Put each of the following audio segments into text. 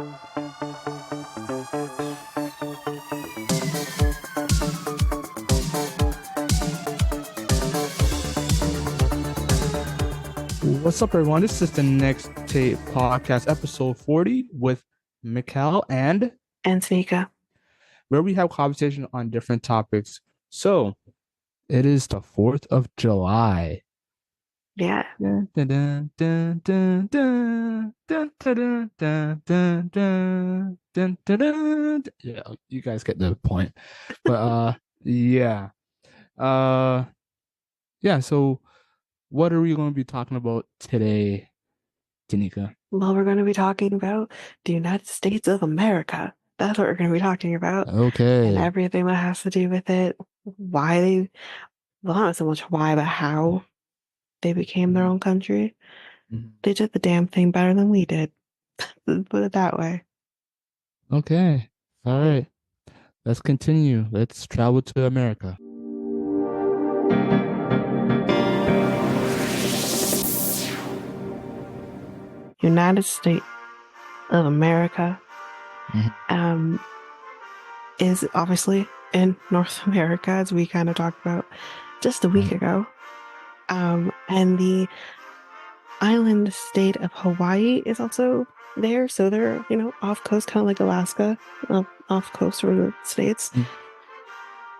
What's up, everyone? This is the Next Tape Podcast, episode 40 with Mikel and Tanyka. where we have conversation on different topics. So it is the 4th of July. Yeah. Dun, dun, dun, dun, dun, dun, dun, dun, dun, dun, dun, dun, dun, dun. Yeah, you guys get the point. But yeah. Uh yeah, so what are we going to be talking about today, Tanyka? Well, we're going to be talking about the United States of America. That's what we're going to be talking about. And Okay. everything that has to do with it. Why they, well, not so much why, but how they became their own country. Mhm. They did the damn thing better than we did. Put it that way. Okay. All right. Let's continue. Let's travel to America. United States of America is obviously in North America, as we kind of talked about just a week ago. And the island state of Hawaii is also there. So they're, off coast, kind of like Alaska, off coast for the states.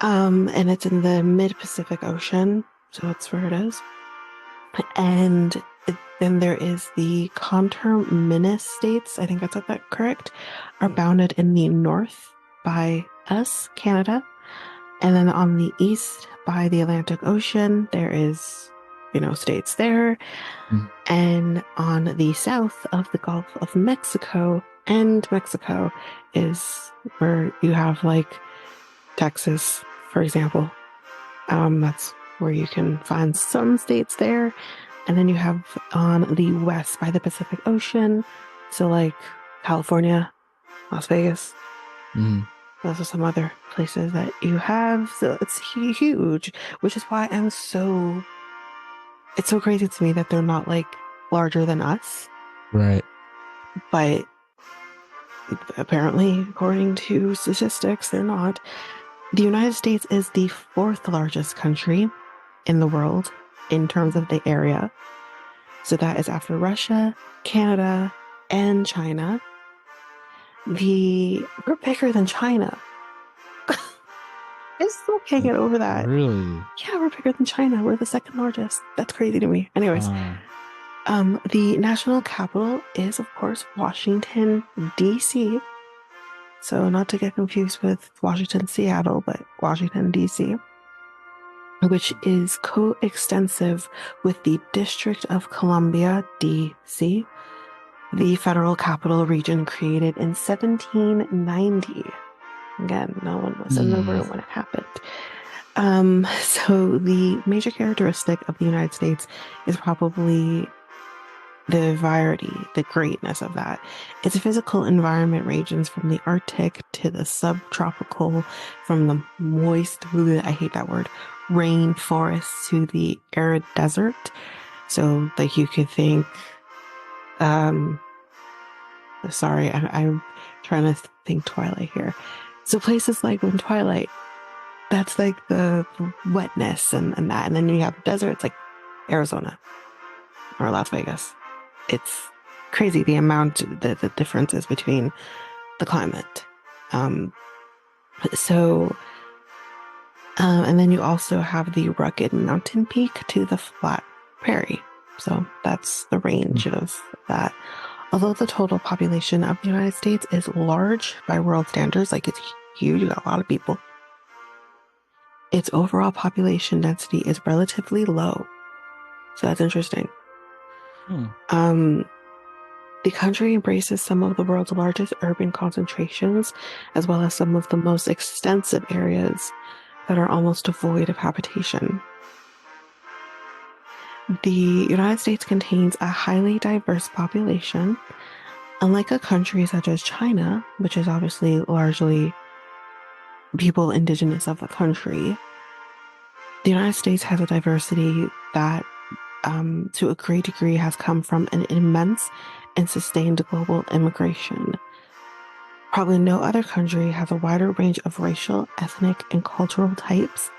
And it's in the mid-Pacific Ocean. So that's where it is. And then there is the conterminous states, I think I said that correct, are bounded in the north by us, Canada. And then on the east by the Atlantic Ocean, there is, states there. And on the south of the Gulf of Mexico, and Mexico is where you have like Texas, for example. That's where you can find some states there. And then you have on the west by the Pacific Ocean, so like California, Las Vegas. Those are some other places that you have. So it's huge, which is why it's so crazy to me that they're not like larger than us. Right. But apparently, according to statistics, they're not. The United States is the fourth largest country in the world in terms of the area. So that is after Russia, Canada, and China. We're bigger than China. I still can't get over that. Really? Yeah, we're bigger than China. We're the second largest. That's crazy to me. Anyways, the national capital is, of course, Washington, D.C. So not to get confused with Washington, Seattle, but Washington, D.C., which is coextensive with the District of Columbia, D.C., the federal capital region created in 1790. Again, no one was in the room when it happened. So the major characteristic of the United States is probably the variety, the greatness of that. Its physical environment ranges from the Arctic to the subtropical, from the moist, I hate that word, rainforest to the arid desert. So like you could think, sorry, I'm trying to think Twilight here. So places like when Twilight, that's like the wetness and that. And then you have deserts like Arizona or Las Vegas. It's crazy the amount, the differences between the climate. And then you also have the rugged mountain peak to the flat prairie. So that's the range of that. Although the total population of the United States is large by world standards, like it's huge, you got a lot of people, its overall population density is relatively low. So that's interesting. The country embraces some of the world's largest urban concentrations, as well as some of the most extensive areas that are almost devoid of habitation. The United States contains a highly diverse population. Unlike a country such as China, which is obviously largely people indigenous of the country, the United States has a diversity that, to a great degree, has come from an immense and sustained global immigration. Probably no other country has a wider range of racial, ethnic, and cultural types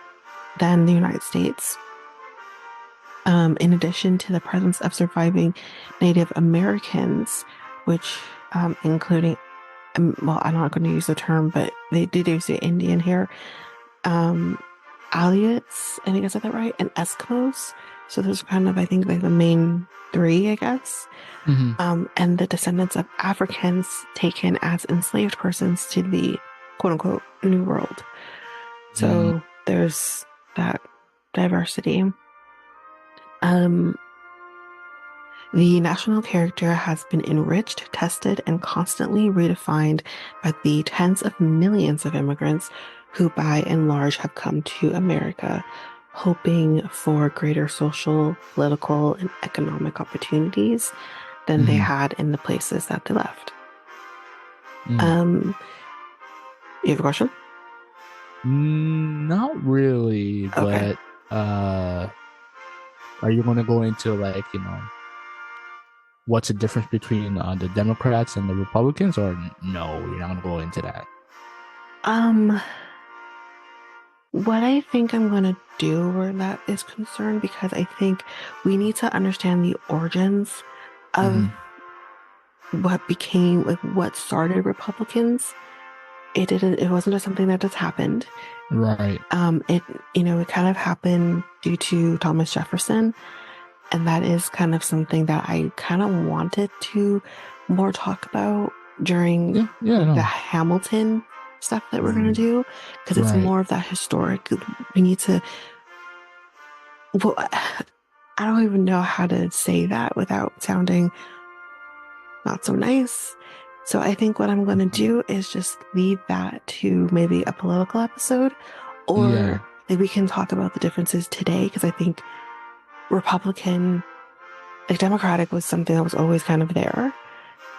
than the United States. In addition to the presence of surviving Native Americans, which including, well, I'm not going to use the term, but they did use the Indian here, um, Aleuts, I think I said that right, and Eskimos. So those are kind of, I think, like the main three, I guess. Mm-hmm. And the descendants of Africans taken as enslaved persons to the quote unquote New World. Mm, So there's that diversity. Um, the national character has been enriched, tested, and constantly redefined by the tens of millions of immigrants who, by and large, have come to America, hoping for greater social, political, and economic opportunities than they mm-hmm. had in the places that they left. Mm. Um, you have a question? Not really, Okay. but are you going to go into like, what's the difference between the Democrats and the Republicans, or no, you're not going to go into that? Um, what I think I'm going to do where that is concerned, because I think we need to understand the origins of Mm-hmm. what became, like, what started Republicans. It wasn't just something that just happened. Right. It, it kind of happened due to Thomas Jefferson. And that is kind of something that I kind of wanted to more talk about during Yeah. Yeah. like the No. Hamilton stuff that we're going to Mm, do, because it's right. more of that historic. We need to, well, I don't even know how to say that without sounding not so nice. So I think what I'm going to Mhm. do is just leave that to maybe a political episode, or Yeah. that we can talk about the differences today, because I think Republican, like Democratic was something that was always kind of there.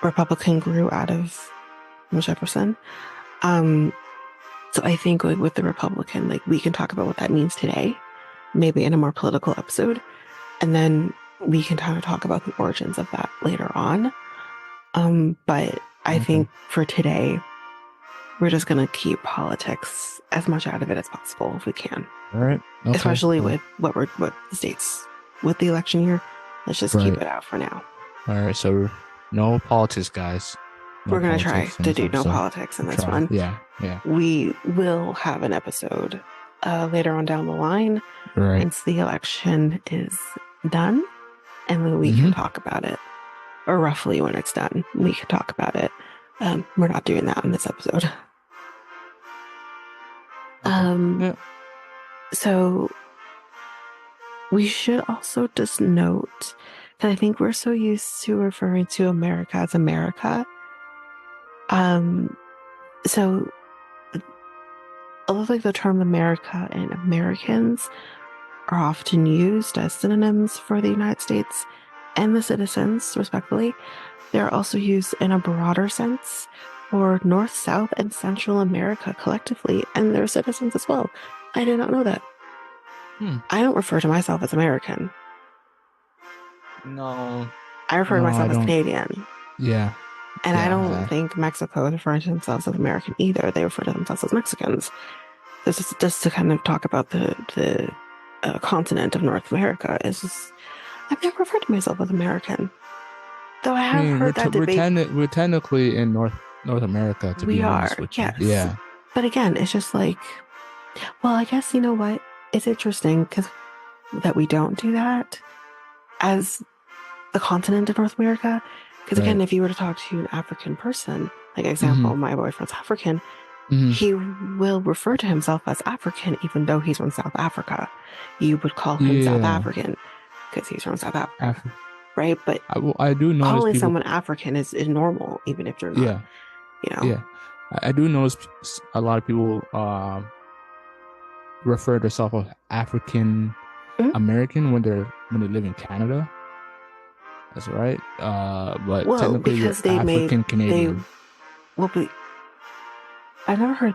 Republican grew out of Jefferson. Um, so I think like with the Republican, like we can talk about what that means today, maybe in a more political episode, and then we can kind of talk about the origins of that later on. But I Okay. think for today, we're just gonna keep politics as much out of it as possible if we can, All right. Okay. especially Well, with what the states with the election year. Let's just keep right. it out for now. All right. So no politics, guys. No We're gonna try politics in to this do no episode. politics in this Try. one. Yeah. Yeah. We will have an episode later on down the line Right. once the election is done, and then we can Mm-hmm. talk about it, or roughly when it's done, we can talk about it. We're not doing that in this episode. Okay. Um, Yeah. so we should also just note that I think we're so used to referring to America as America. Um, so I love like the term America and Americans are often used as synonyms for the United States and the citizens, respectively. They are also used in a broader sense for North, South, and Central America collectively and their citizens as well. I did not know that. Hmm. I don't refer to myself as American. No. I refer to No, I myself as don't. Canadian. Yeah. And I don't Yeah. think Mexico is referring to themselves as American either. They refer to themselves as Mexicans. This is just to kind of talk about the continent of North America. Is just, I've never referred to myself as American, though I I have mean, heard that debate. we're technically in North America, to We be honest are, with you. yes. Yeah. But again, it's just like, well, I guess you know what? It's interesting because that we don't do that as the continent of North America. Because Right. again, if you were to talk to an African person, like Mm-hmm. example, my boyfriend's African, Mm-hmm. he will refer to himself as African, even though he's from South Africa. You would call him South Yeah. African because he's from South Africa, Af- right? But I do notice calling people. someone African is normal, even if you're not, Yeah. you know. Yeah. I do notice a lot of people refer to themselves as African Mhm. American when they live in Canada. That's right. But Well, technically they're because African they Canadian. well, but I've never heard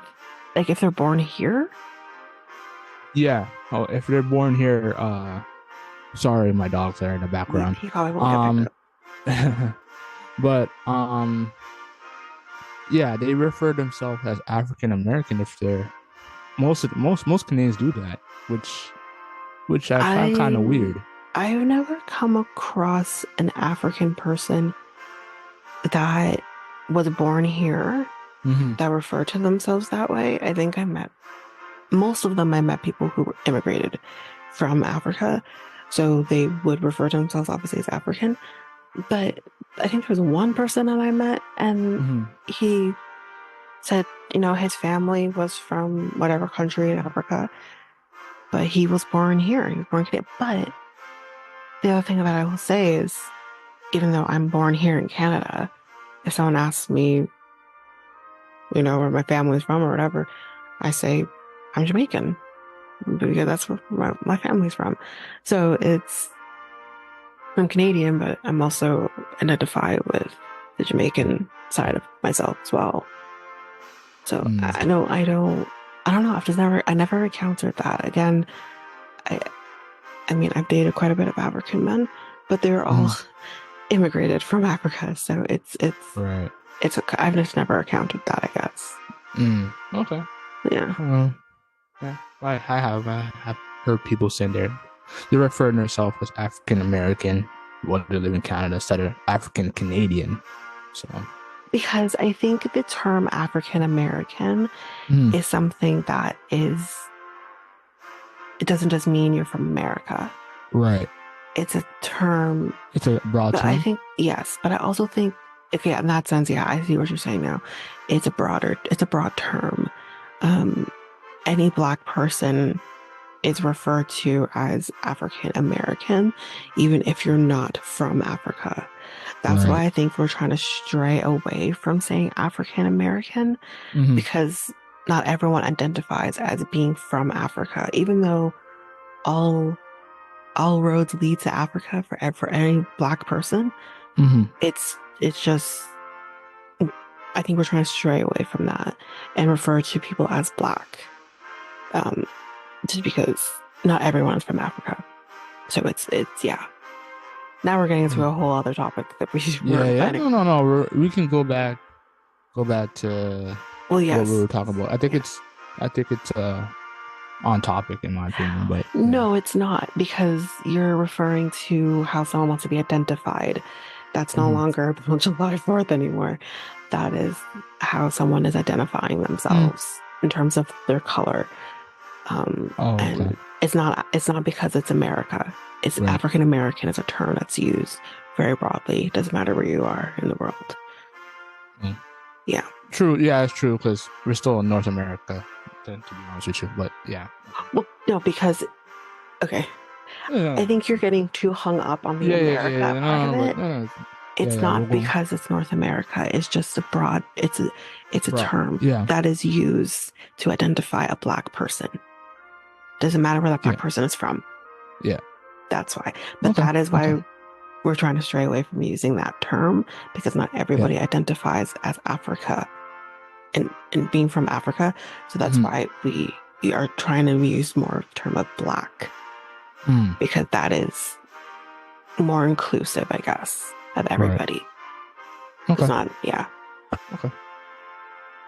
like if they're born here. Yeah. Oh, if they're born here, sorry, my dogs are in the background. He probably won't get picked Um, up. but yeah, they refer themselves as African American if they're most Canadians do that, which I find kind of I weird. I've never come across an African person that was born here Hmm. that referred to themselves that way. I think I met most of them. I met people who were immigrated from Africa, so they would refer to themselves obviously as African. But I think there was one person that I met, and Hmm. he said, his family was from whatever country in Africa, but he was born here. He was born Canadian. But the other thing that I will say is, even though I'm born here in Canada, if someone asks me, where my family's from or whatever, I say I'm Jamaican because that's where my family's from. So I'm Canadian, but I'm also identify with the Jamaican side of myself as well. So Mm. I don't know. I never encountered that. Again, I, I mean, I've dated quite a bit of African men, but they're all Mm. immigrated from Africa. So Right. I've just never encountered that, I guess. Mm. Okay. Yeah. Yeah. I have heard people saying they refer to themselves as African American when they live in Canada instead of African Canadian. So. Because I think the term African American Mm. is something that it doesn't just mean you're from America. Right. It's a term It's a broad that I term. think, yes, but I also think, okay, in that sense, yeah, I see what you're saying now. It's a broad term. Um, any Black person is referred to as African American, even if you're not from Africa. That's why Right. I think we're trying to stray away from saying African American, Hmm. because not everyone identifies as being from Africa, even though all all roads lead to Africa for any Black person. Hmm. It's just, I think we're trying to stray away from that and refer to people as Black, um, just because not everyone's from Africa. So it's yeah. Now we're getting into a whole other topic that we Yeah, weren't yeah. planning. No, no, no. We can go back to Well, what we yes, were talking about. yeah. I think it's on topic in my opinion, but yeah. No, it's not, because you're referring to how someone wants to be identified. That's no Hmm. longer July 4th anymore. That is how someone is identifying Mm. themselves in terms of their color. Oh, okay. And it's not because it's America. It's Right. African American is a term that's used very broadly. It doesn't matter where you are in the world. Mm. Yeah. True. Yeah, it's true because we're still in North America, to be honest with you. But yeah. Well, no, because okay, I Yeah. think you're getting too hung up on the Yeah, yeah, yeah, America yeah. part No, of no, but it. no, no. Yeah, It's yeah. We'll not go because it's North America. It's just it's a broad. term Yeah, that is used to identify a Black person. Doesn't matter where that Black yeah, person is from. yeah. That's why. But Okay, that is okay. why we're trying to stray away from using that term, because not Yeah. everybody identifies as Africa and being from Africa. So that's Hmm. why we are trying to use more of the term of Black, Mm. because that is more inclusive, I guess, of Right. everybody. It's Okay. not, yeah. Okay.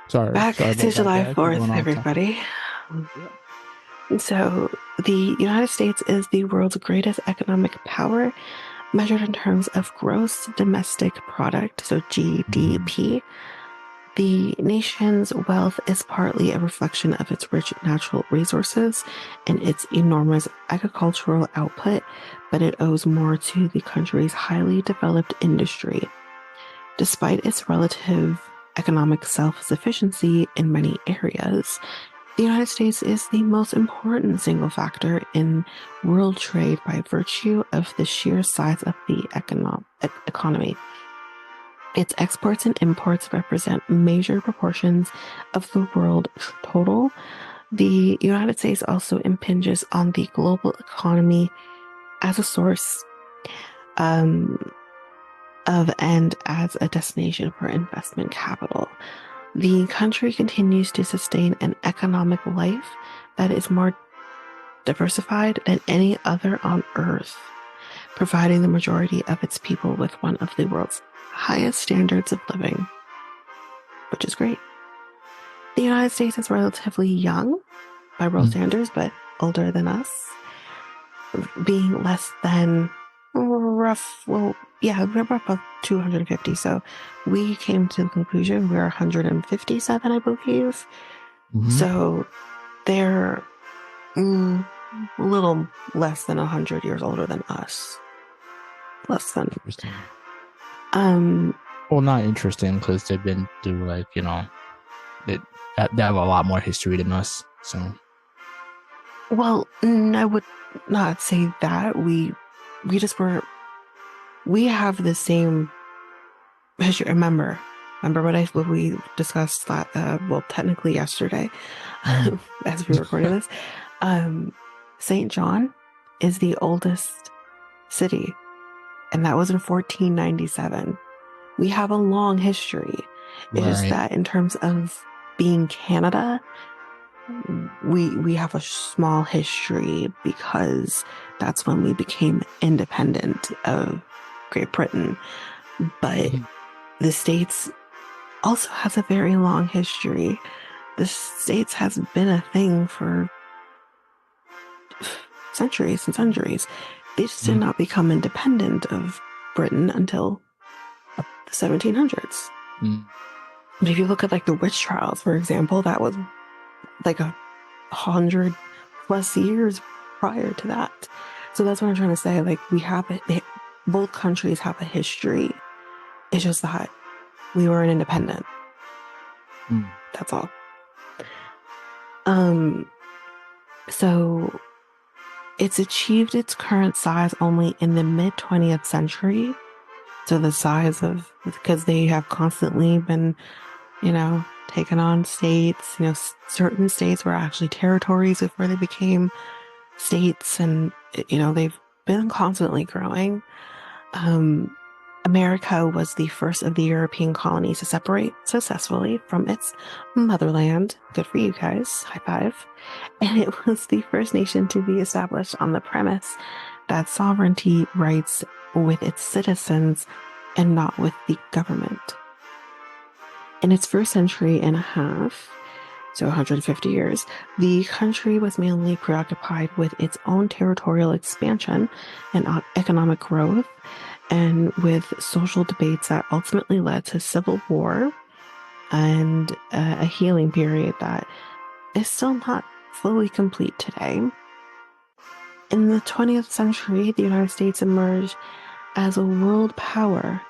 Sorry. Back Sorry to about that, July guys. We're 4th, going off topic. everybody. Yeah. So, the United States is the world's greatest economic power, measured in terms of gross domestic product, so Mm-hmm. GDP. The nation's wealth is partly a reflection of its rich natural resources and its enormous agricultural output, but it owes more to the country's highly developed industry. Despite its relative economic self sufficiency in many areas, the United States is the most important single factor in world trade by virtue of the sheer size of the economy. Its exports and imports represent major proportions of the world total. The United States also impinges on the global economy as a source um, of and as a destination for investment capital. The country continues to sustain an economic life that is more diversified than any other on Earth, providing the majority of its people with one of the world's highest standards of living. which is great. The United States is relatively young by world Mm. standards, but older than us, being less than we're about 250. So we came to the conclusion we're 157, I believe. Hmm. So they're a little less than 100 years older than us. Less than. Interesting. Um, Well, not interesting because they've been through like they, they have a lot more history than us. So well, I would not say that. We just were, we have the same history. Remember what we discussed that, well, technically yesterday, mm. as we were recording this. Um, St. John is the oldest city, and that was in 1497. We have a long history. It's just Right. that in terms of being Canada, we have a small history because that's when we became independent of Great Britain. But Mhm. the States also has a very long history. The States has been a thing for centuries and centuries. They just did Mm. not become independent of Britain until the 1700s. Mm. But if you look at like the witch trials, for example, that was like 100+ years prior to that. So that's what I'm trying to say. Like we have it, both countries have a history. It's just that we were an independent. Mm. That's all. Um, so it's achieved its current size only in the mid 20th century. So the size of, because they have constantly been, taken on states, certain states were actually territories before they became states, and they've been constantly growing. um, America was the first of the European colonies to separate successfully from its motherland. Good for you guys, high five. And it was the first nation to be established on the premise that sovereignty rights with its citizens and not with the government. In its first century and a half, so 150 years, the country was mainly preoccupied with its own territorial expansion and economic growth, and with social debates that ultimately led to civil war and a healing period that is still not fully complete today. In the 20th century, the United States emerged as a world power,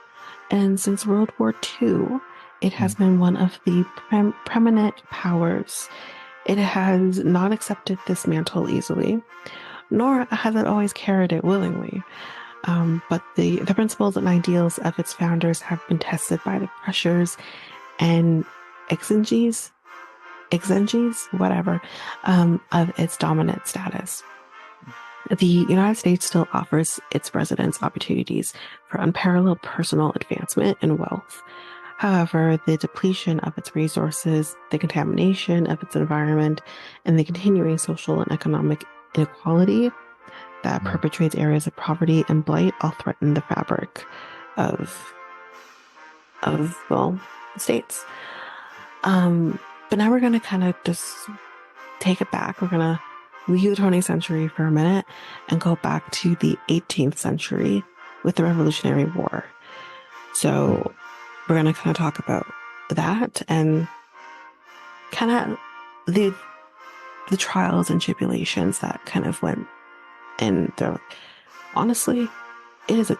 and since World War II, it has Mm. been one of the preeminent powers. It has not accepted this mantle easily, nor has it always carried it willingly. But the principles and ideals of its founders have been tested by the pressures and exigencies, whatever, of its dominant status. The United States still offers its residents opportunities for unparalleled personal advancement and wealth. However, the depletion of its resources, the contamination of its environment, and the continuing social and economic inequality that Mm. perpetuates areas of poverty and blight all threaten the fabric of the states. But now we're gonna kind of just take it back. We're gonna leave the 20th century for a minute and go back to the 18th century with the Revolutionary War. Mm. So we're gonna kind of talk about that and kind of the trials and tribulations that kind of went in there. Honestly, it is a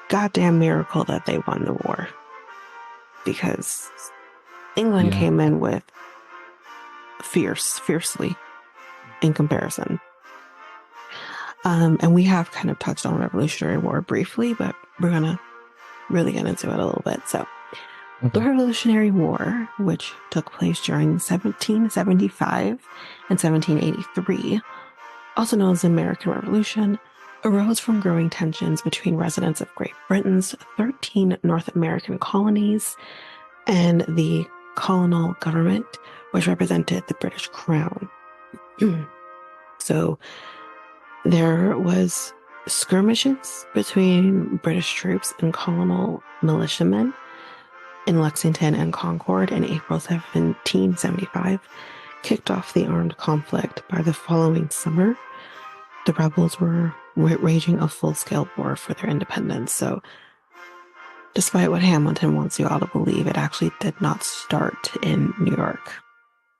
goddamn miracle that they won the war, because England Yeah. came in with fiercely in comparison. And we have kind of touched on the Revolutionary War briefly, but we're gonna really get into it a little bit. So the Okay. Revolutionary War, which took place during 1775 and 1783, also known as the American Revolution, arose from growing tensions between residents of Great Britain's 13 North American colonies and the colonial government, which represented the British Crown. So there was skirmishes between British troops and colonial militiamen. in Lexington and Concord in April 1775 kicked off the armed conflict. By the following summer, the rebels were waging a full-scale war for their independence. So, despite what Hamilton wants you all to believe, it actually did not start in New York.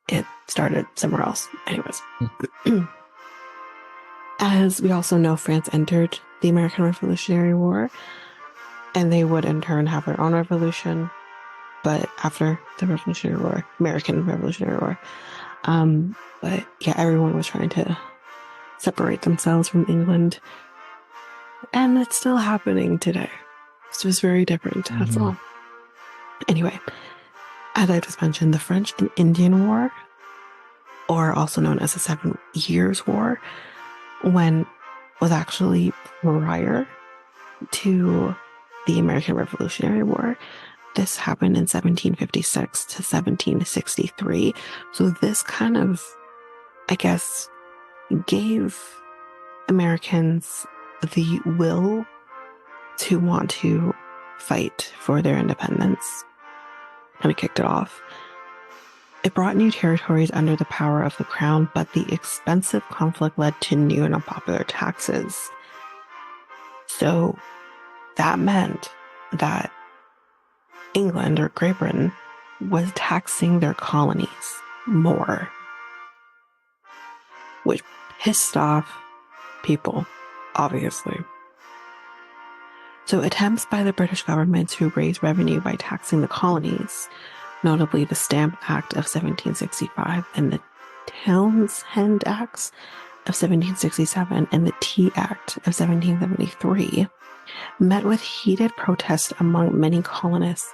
It started somewhere else. Anyways. As we also know, France entered the American Revolutionary War, and they would in turn have their own revolution, but after the Revolutionary War, American Revolutionary War. But yeah, everyone was trying to separate themselves from England, and it's still happening today. It's just very different, that's all. Anyway, as I just mentioned, the French and Indian War, or also known as the 7 Years' War, was actually prior to the American Revolutionary War. This happened in 1756 to 1763. So this kind of, I guess, gave Americans the will to want to fight for their independence. And it kicked it off. It brought new territories under the power of the crown, but the expensive conflict led to new and unpopular taxes. So that meant that England or Great Britain was taxing their colonies more, which pissed off people, obviously. So attempts by the British government to raise revenue by taxing the colonies, notably the Stamp Act of 1765 and the Townshend Acts of 1767 and the Tea Act of 1773, met with heated protest among many colonists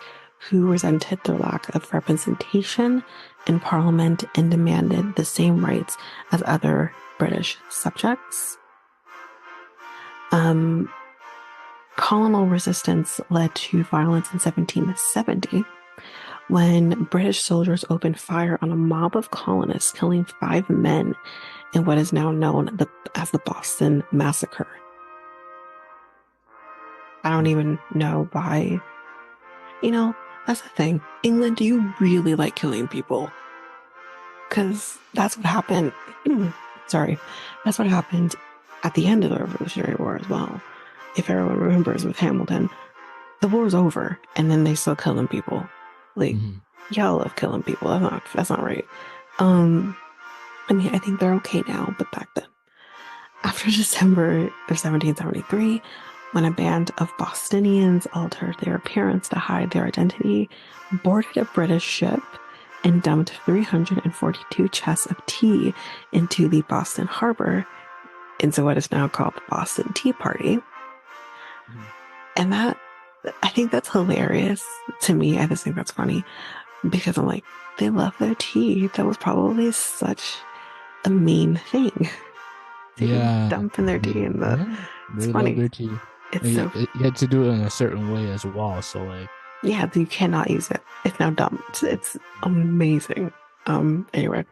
who resented their lack of representation in Parliament and demanded the same rights as other British subjects. Colonial resistance led to violence in 1770 when British soldiers opened fire on a mob of colonists, killing 5 men in what is now known as the Boston Massacre. I don't even know why. You know, that's the thing. England, do you really like killing people? Because that's what happened. Sorry. That's what happened at the end of the Revolutionary War as well. If everyone remembers with Hamilton, the war's over and then they still killing people. Like, y'all love killing people. That's not right. I mean, I think they're okay now, but back then. After December of 1773, when a band of Bostonians altered their appearance to hide their identity, boarded a British ship, and dumped 342 chests of tea into the Boston Harbor, into what is now called the Boston Tea Party. And that, I think that's hilarious to me. I just think that's funny because I'm like, they love their tea. That was probably such a mean thing. Dumping their tea in the. It's funny. Love their tea. It's so. You had to do it in a certain way as well. So like. Yeah, you cannot use it. It's now dumped. It's amazing. Anyway.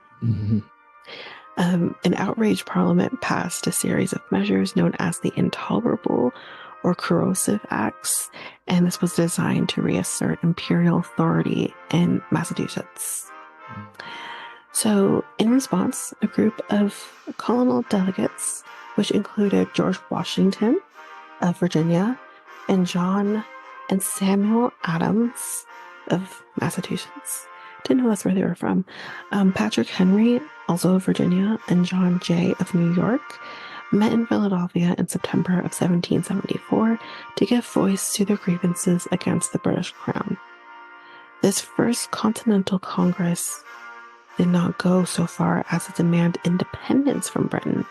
An outraged parliament passed a series of measures known as the Intolerable or Corrosive Acts, and this was designed to reassert imperial authority in Massachusetts. So, in response, a group of colonial delegates, which included George Washington of Virginia and John and Samuel Adams of Massachusetts, didn't know that's where they were from, Patrick Henry, also of Virginia, and John Jay of New York, met in Philadelphia in September of 1774 to give voice to their grievances against the British Crown. This first Continental Congress did not go so far as to demand independence from Britain,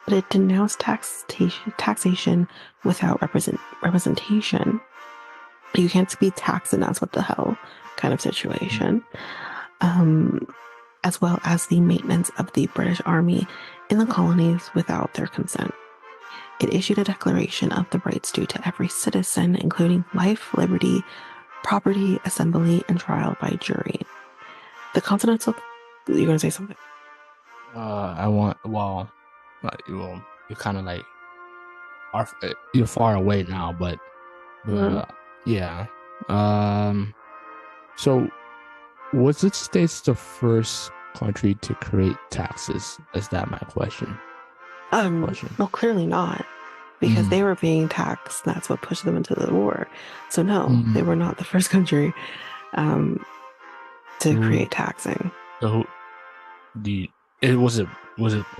but it denounced taxation without representation. You can't be taxed and that's what the hell kind of situation. As well as the maintenance of the British Army in the colonies without their consent. It issued a declaration of the rights due to every citizen, including life, liberty, property, assembly, and trial by jury. The Continental... You're going to say something? Well, you're kind of like... You're far away now, but yeah. So, was the States the first country to create taxes? Is that my question? Question. Well, clearly not, because Mm, they were being taxed. That's what pushed them into the war. So no, they mm. were not the first country um, to Who, create taxing. who, the it was it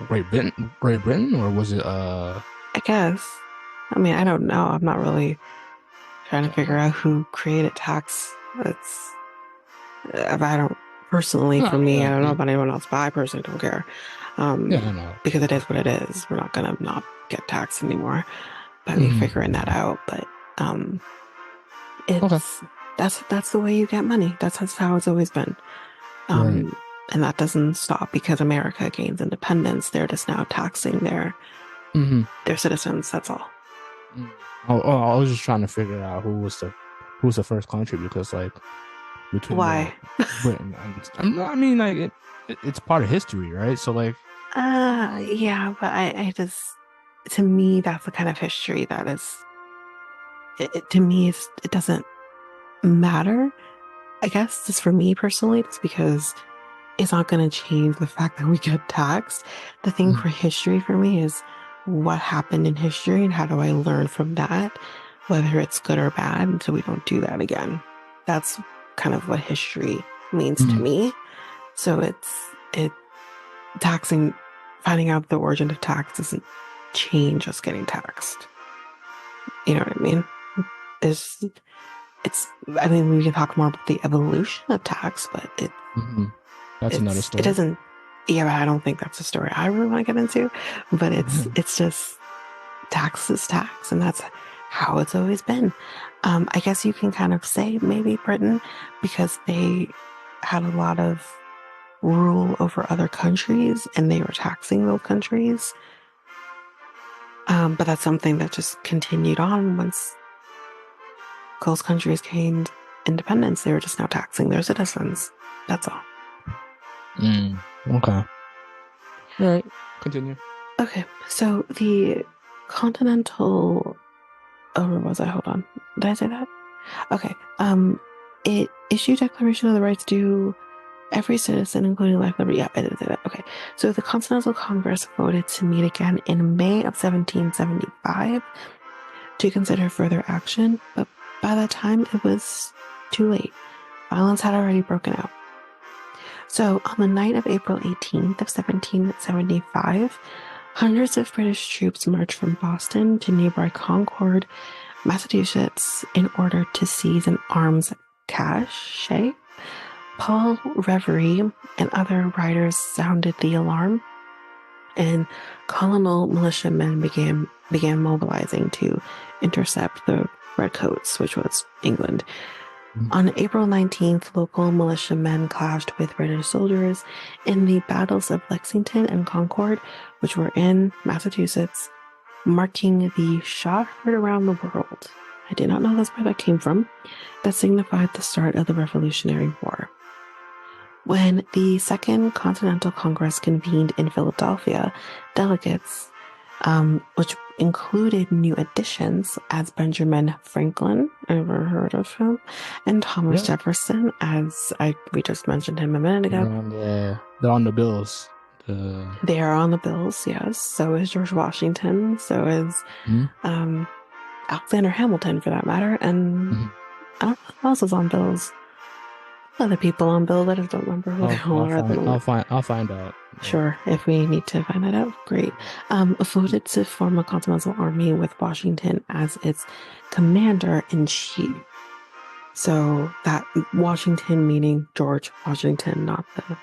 Great Britain, or was it I guess. I mean, I don't know. I'm not really trying to figure out who created tax. It's if I don't personally, no, for I mean, me, I don't know about anyone else, but I personally don't care. yeah, I know. Because it is what it is. We're not gonna not get taxed anymore by me figuring Hmm. that out. But um, Okay. it's that's the way you get money. That's how it's always been. Right. Um, and that doesn't stop because America gains independence. They're just now taxing Hmm. their citizens. That's all. I was just trying to figure out who was the first country, because like between Why? Britain and I mean like it's part of history, right? So like Yeah, but I just to me that's the kind of history that is to me it doesn't matter. I guess just for me personally, it's because it's not going to change the fact that we get taxed. The thing mm, for history for me is what happened in history and how do I learn from that, whether it's good or bad, so we don't do that again. That's kind of what history means to mm, me. So it taxing, finding out the origin of tax doesn't change us getting taxed. You know what I mean? It's it's. I mean, we can talk more about the evolution of tax, but mhm. That's another it story. doesn't. Yeah, but I don't think that's a story I really want to get into. But it's just tax is tax, and that's how it's always been. I guess you can kind of say maybe Britain because they had a lot of rule over other countries and they were taxing those countries. But that's something that just continued on once those countries gained independence. They were just now taxing their citizens. That's all. Mm, okay. All right. Continue. Okay, so the continental. Oh, where was I? Hold on. Did I say that? Okay. It issued Declaration of the Rights due every citizen, including life, liberty. Yeah, I did say that. Okay. So the Continental Congress voted to meet again in May of 1775 to consider further action, but by that time it was too late. Violence had already broken out. So on the night of April 18th of 1775, hundreds of British troops marched from Boston to nearby Concord, Massachusetts, in order to seize an arms cache. Paul Reverie and other riders sounded the alarm, and colonial militiamen began mobilizing to intercept the Redcoats, which was England. Mm, On April 19th, local militiamen clashed with British soldiers in the battles of Lexington and Concord, which were in Massachusetts, marking the shot heard around the world. I did not know that's where that came from. That signified the start of the Revolutionary War. When the Second Continental Congress convened in Philadelphia, delegates, which included new additions as Benjamin Franklin, ever heard of him, and Thomas yeah. Jefferson, we just mentioned him a minute ago. They're on the bills. The They are on the bills, yes. So is George Washington. So is mm, um, Alexander Hamilton, for that matter. And mhm. I don't know who else is on bills. Other people on bills, I just don't remember who they all are at the moment. I'll find out. Yeah. Sure, if we need to find that out, great. Voted to form a continental army with Washington as its commander in chief. So that Washington meaning George Washington, not the,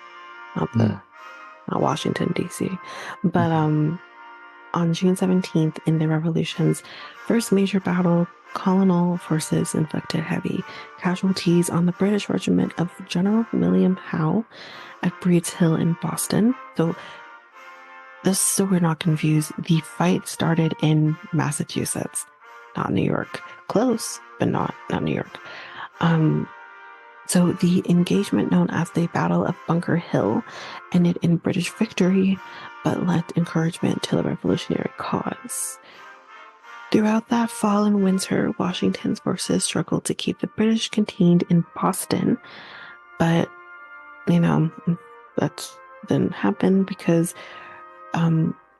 Mm, not Washington D.C. But mhm. on June 17th, in the Revolution's first major battle, colonial forces inflicted heavy casualties on the British regiment of General William Howe at Breed's Hill in Boston. So we're not confused, the fight started in Massachusetts, not New York. Close, but not New York. Um, so the engagement, known as the Battle of Bunker Hill, ended in British victory, but lent encouragement to the revolutionary cause. Throughout that fall and winter, Washington's forces struggled to keep the British contained in Boston, but you know, that didn't happen because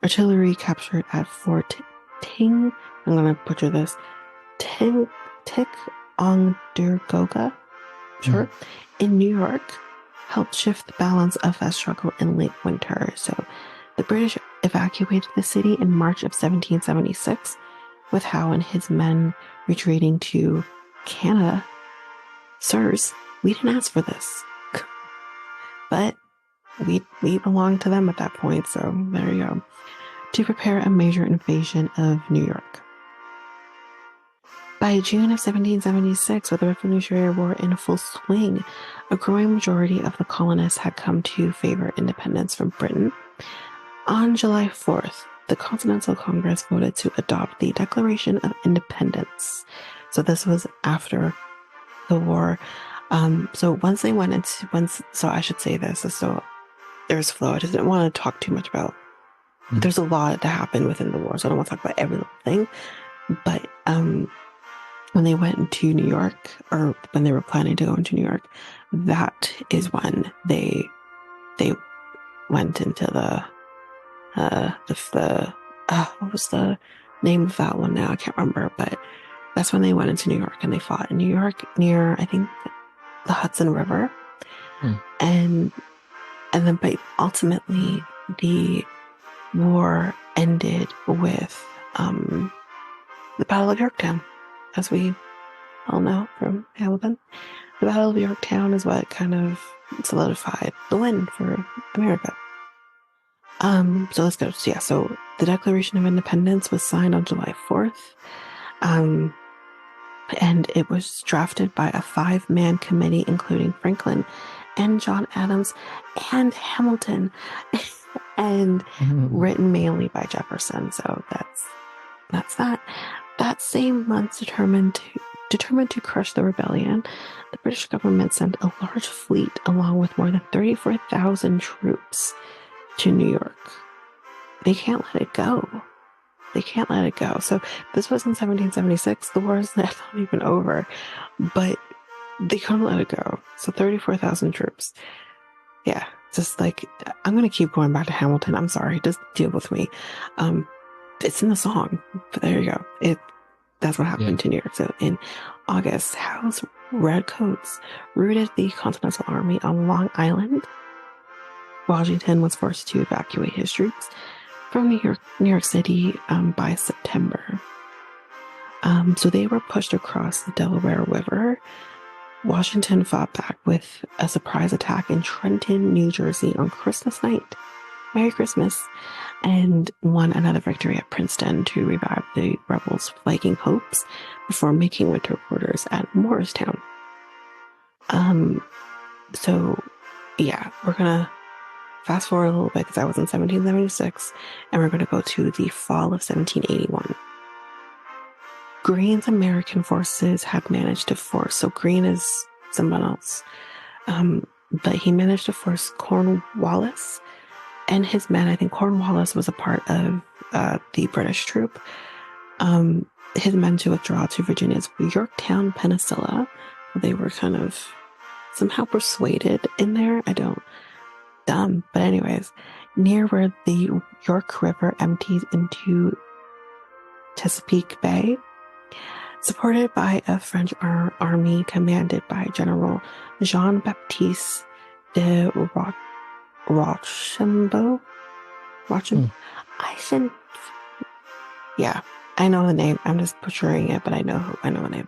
artillery captured at Fort Ting. I'm gonna butcher this. Ting Ticonderoga, sure, in New York, helped shift the balance of that struggle in late winter. So, the British evacuated the city in March of 1776, with Howe and his men retreating to Canada. Sirs, we didn't ask for this, but we belonged to them at that point. So there you go. To prepare a major invasion of New York. By June of 1776, with the Revolutionary War in full swing, a growing majority of the colonists had come to favor independence from Britain. On July 4th, the Continental Congress voted to adopt the Declaration of Independence. So this was after the war. So once they went into, so I should say this, so there's flow. I just didn't want to talk too much about. There's a lot that happened within the war, so I don't want to talk about every little thing. But when they went into New York, or when they were planning to go into New York, that is when they went into the what was the name of that one now? I can't remember, but that's when they went into New York and they fought in New York near, I think, the Hudson River. And then, but ultimately the war ended with the Battle of Yorktown, as we all know from Hamilton. The Battle of Yorktown is what kind of solidified the win for America. So let's go. So, yeah, so the Declaration of Independence was signed on July 4th. And it was drafted by a 5-man committee, including Franklin and John Adams and Hamilton, and written mainly by Jefferson. So that's that. That same month, determined to crush the rebellion, the British government sent a large fleet along with more than 34,000 troops to New York. They can't let it go. They can't let it go. So this was in 1776. The war is not even over, but they couldn't let it go. So 34,000 troops. Yeah, just like, I'm going to keep going back to Hamilton. I'm sorry. Just deal with me. It's in the song, but there you go. That's what happened to New York. So in August, Howe's redcoats routed the Continental Army on Long Island. Washington was forced to evacuate his troops from New York City by September. So they were pushed across the Delaware River. Washington fought back with a surprise attack in Trenton, New Jersey on Christmas night. Merry Christmas. And won another victory at Princeton to revive the rebels' flagging hopes before making winter quarters at Morristown. So yeah, we're gonna fast forward a little bit because I was in 1776, and we're gonna go to the fall of 1781. Greene's American forces had managed to force, so Greene is someone else, but he managed to force Cornwallis and his men. I think Cornwallis was a part of the British troop. His men to withdraw to Virginia's Yorktown Peninsula. They were kind of somehow persuaded in there. Dumb. But anyways, near where the York River empties into Chesapeake Bay, supported by a French army commanded by General Jean-Baptiste de Rochambeau. Yeah, I know the name. I'm just butchering it, but I know the name.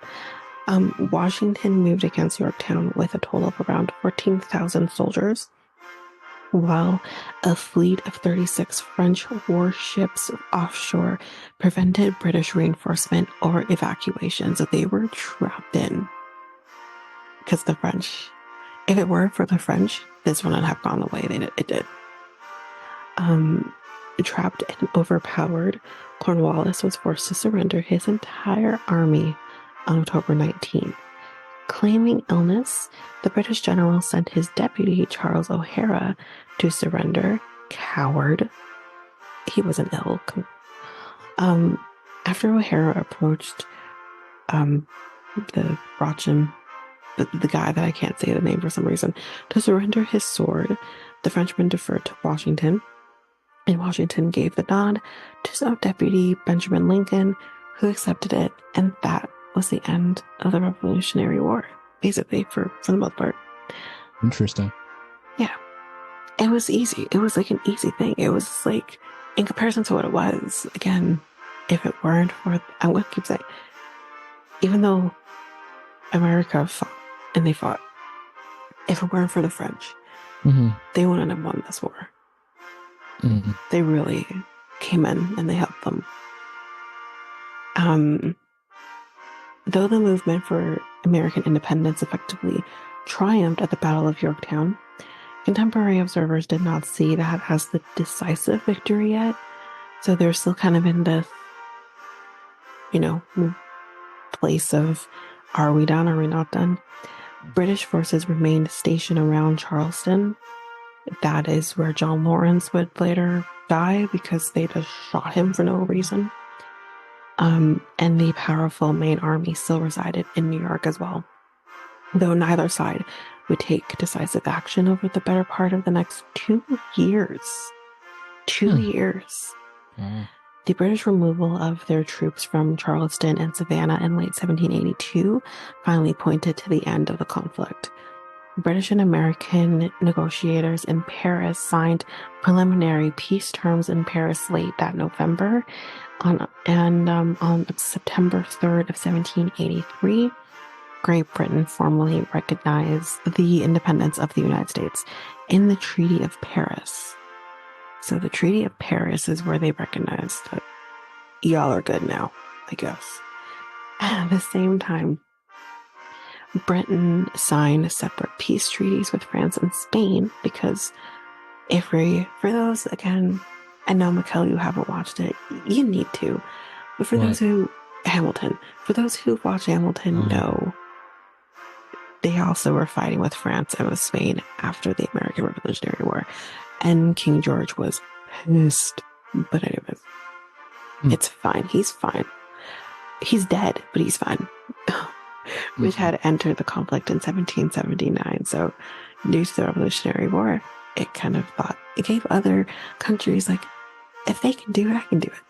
Washington moved against Yorktown with a total of around 14,000 soldiers, while a fleet of 36 French warships offshore prevented British reinforcement or evacuation. So they were trapped in. Because the French, if it weren't for the French, this wouldn't have gone the way it did. Trapped and overpowered, Cornwallis was forced to surrender his entire army on October 19th. Claiming illness, the British general sent his deputy, Charles O'Hara, to surrender. Coward. He wasn't ill. After O'Hara approached um, the Brochem, the guy that I can't say the name for some reason, to surrender his sword, the Frenchman deferred to Washington, and Washington gave the nod to Sub-Deputy Benjamin Lincoln, who accepted it, and that was the end of the Revolutionary War, basically, for the most part. Interesting. Yeah, it was easy. It was like an easy thing. It was like, in comparison to what it was, again, if it weren't for, I'm going to keep saying, even though America fought, and they fought, if it weren't for the French, they wouldn't have won this war. They really came in and they helped them. Though the movement for American independence effectively triumphed at the Battle of Yorktown, contemporary observers did not see that as the decisive victory yet. So they're still kind of in this, place of, are we done? Are we not done? British forces remained stationed around Charleston. That is where John Lawrence would later die because they just shot him for no reason. And the powerful main army still resided in New York as well, though neither side would take decisive action over the better part of the next 2 years. 2 years. The British removal of their troops from Charleston and Savannah in late 1782 finally pointed to the end of the conflict. British and American negotiators in Paris signed preliminary peace terms in Paris late that November. On September 3rd of 1783, Great Britain formally recognized the independence of the United States in the Treaty of Paris. So the Treaty of Paris is where they recognized that y'all are good now, I guess. At the same time, Britain signed separate peace treaties with France and Spain because for those, again, I know, Mikel, you haven't watched it. You need to. But for those who watch Hamilton know they also were fighting with France and with Spain after the American Revolutionary War. And King George was pissed. But anyways, it's fine. He's fine. He's dead, but he's fine. Which had entered the conflict in 1779. So due to the Revolutionary War, it kind of gave other countries, like, if they can do it, I can do it.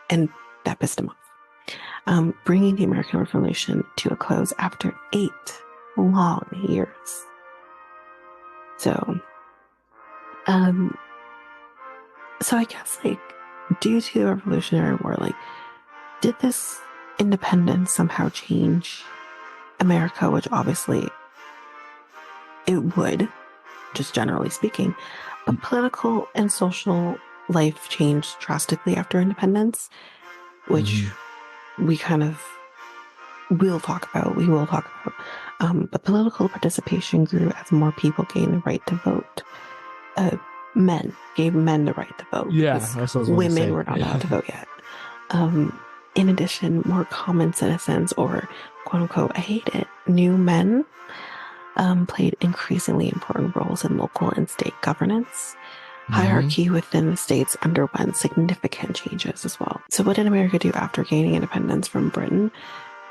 And that pissed him off. Bringing the American Revolution to a close after 8 long years. So I guess, like, due to the Revolutionary War, like, did this independence somehow change America? Which obviously it would, just generally speaking, but political and social life changed drastically after independence, which we will talk about. But political participation grew as more people gained the right to vote. Men gave men the right to vote. Yeah, that's what I was women were not allowed to vote yet. In addition, more common citizens, or quote unquote, I hate it, new men, played increasingly important roles in local and state governance. Hierarchy within the states underwent significant changes as well. So what did America do after gaining independence from Britain?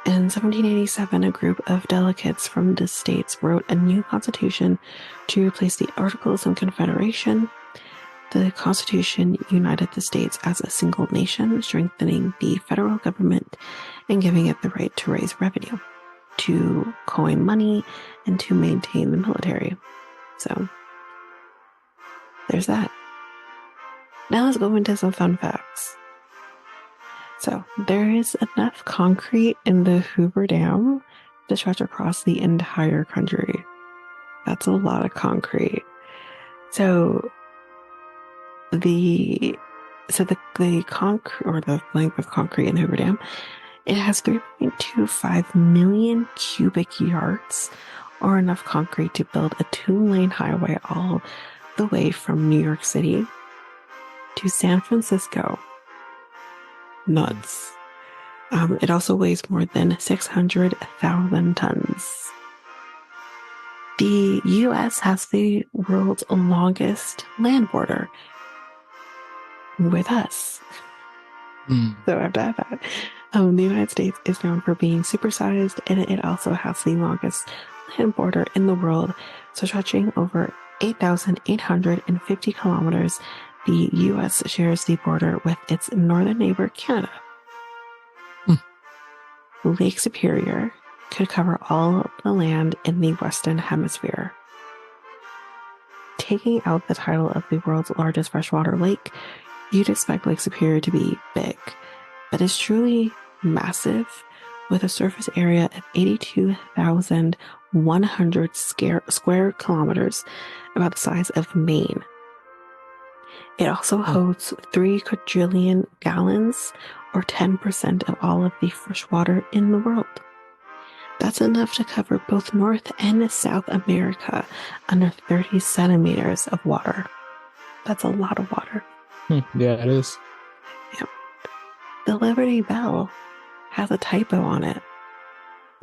In 1787, a group of delegates from the states wrote a new constitution to replace the Articles of Confederation. The Constitution united the states as a single nation, strengthening the federal government and giving it the right to raise revenue, to coin money, and to maintain the military. So there's that. Now let's go into some fun facts. So there is enough concrete in the Hoover Dam to stretch across the entire country. That's a lot of concrete. So the concrete, or the length of concrete in the Hoover Dam, it has 3.25 million cubic yards, or enough concrete to build a 2-lane highway all the way from New York City to San Francisco. Nuts. It also weighs more than 600,000 tons. The U.S. has the world's longest land border with us. Mm. So I have to add that. The United States is known for being supersized, and it also has the longest land border in the world, so stretching over 8,850 kilometers. The U.S. shares the border with its northern neighbor, Canada. Mm. Lake Superior could cover all of the land in the Western Hemisphere. Taking out the title of the world's largest freshwater lake, you'd expect Lake Superior to be big, but it's truly massive with a surface area of 82,100 square kilometers, about the size of Maine. It also Mm. hosts 3 quadrillion gallons, or 10% of all of the fresh water in the world. That's enough to cover both North and South America under 30 centimeters of water. That's a lot of water. Yeah, it is. Yep. The Liberty Bell has a typo on it.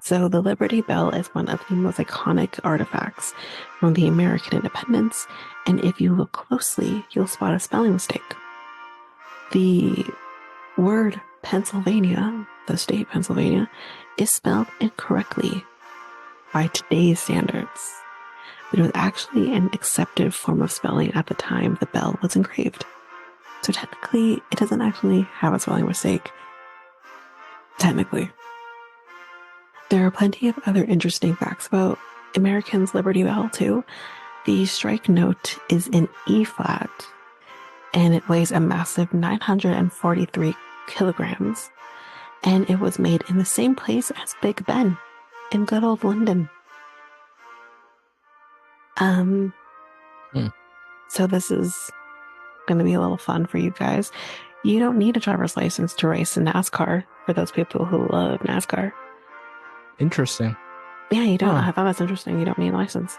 So the Liberty Bell is one of the most iconic artifacts from the American independence, and if you look closely, you'll spot a spelling mistake. The word Pennsylvania, the state Pennsylvania, is spelled incorrectly by today's standards. But it was actually an accepted form of spelling at the time the bell was engraved. So technically, it doesn't actually have a spelling mistake. Technically. There are plenty of other interesting facts about Americans' Liberty Bell, too. The strike note is in E flat, and it weighs a massive 943 kilograms. And it was made in the same place as Big Ben in good old London. Hmm. So this is going to be a little fun for you guys. You don't need a driver's license to race in NASCAR for those people who love NASCAR. Interesting. Yeah, you don't. Huh. I thought that's interesting. You don't need a license.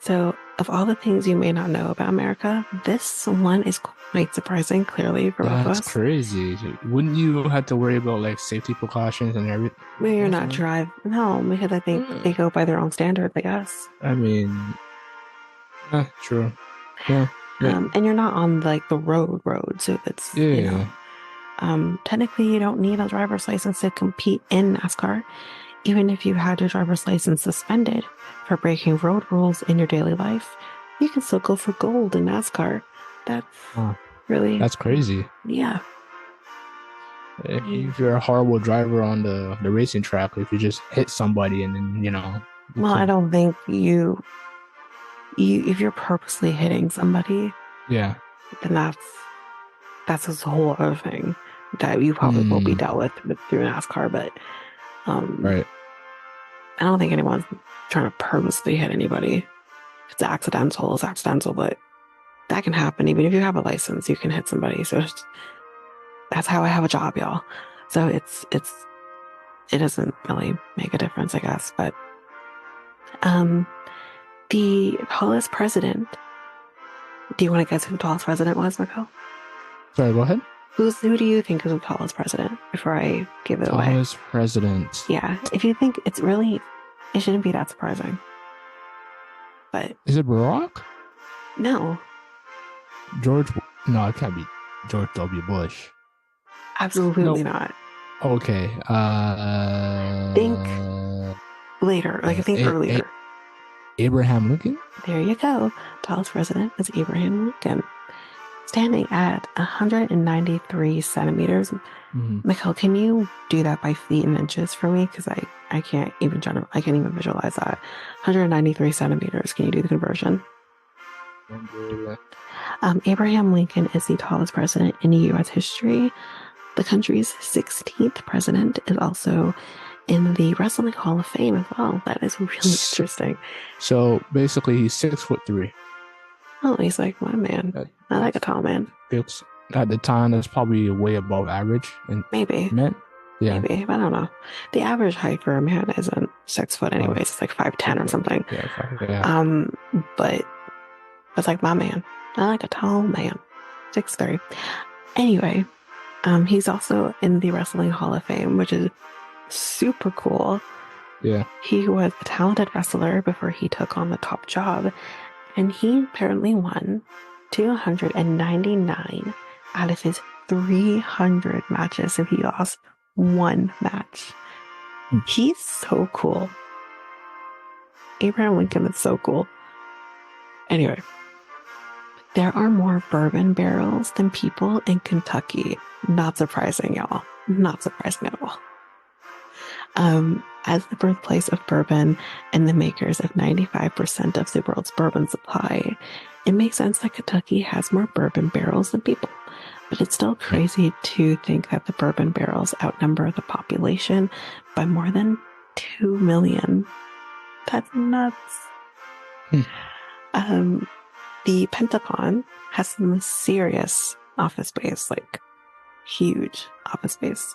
So, of all the things you may not know about America, this one is quite surprising, clearly, for both of That's us. crazy. Wouldn't you have to worry about like safety precautions and everything? Well, you're not drive. No, because I think they go by their own standards, I guess. I mean, true. Yeah. And you're not on like the road, so it's, Yeah. technically you don't need a driver's license to compete in NASCAR. Even if you had your driver's license suspended for breaking road rules in your daily life, you can still go for gold in NASCAR. That's really, That's crazy. yeah. If you're a horrible driver on the racing track, if you just hit somebody and then, Well, I don't think you if you're purposely hitting somebody, yeah. then that's a whole other thing that you probably will be dealt with through NASCAR. But Right. I don't think anyone's trying to purposely hit anybody. If it's accidental, it's accidental, but that can happen. Even if you have a license, you can hit somebody. So that's how I have a job, y'all. So it doesn't really make a difference, I guess. But the tallest president. Do you want to guess who the tallest president was, Mikel? Sorry, go ahead. Who do you think is the tallest president before I give it away? Tallest president. Yeah. If you think it shouldn't be that surprising. But is it Barack? No. No, it can't be George W. Bush. Absolutely not. Okay. Think later. Like I think earlier. Abraham Lincoln? There you go. Tallest president is Abraham Lincoln. Standing at 193 centimeters. Mm-hmm. Mikel, can you do that by feet and inches for me? Because I can't even visualize that. 193 centimeters. Can you do the conversion? Abraham Lincoln is the tallest president in U.S. history. The country's 16th president is also in the Wrestling Hall of Fame as well. That is really interesting. So basically, he's 6'3". Oh, he's like my man. I like a tall man. At the time, that's probably way above average. Maybe. Men? Yeah. Maybe. I don't know. The average height for a man isn't 6 foot anyways. It's like 5'10" or something. Yeah. But it's like my man. I like a tall man. 6'3". Anyway, he's also in the Wrestling Hall of Fame, which is super cool. Yeah. He was a talented wrestler before he took on the top job, and he apparently won 299 out of his 300 matches, and he lost one match. He's so cool. Abraham Lincoln is so cool. Anyway, there are more bourbon barrels than people in Kentucky. Not surprising, y'all. Not surprising at all. As the birthplace of bourbon and the makers of 95% of the world's bourbon supply, it makes sense that Kentucky has more bourbon barrels than people. But it's still crazy to think that the bourbon barrels outnumber the population by more than 2 million. That's nuts. The Pentagon has some serious office space, like huge office space.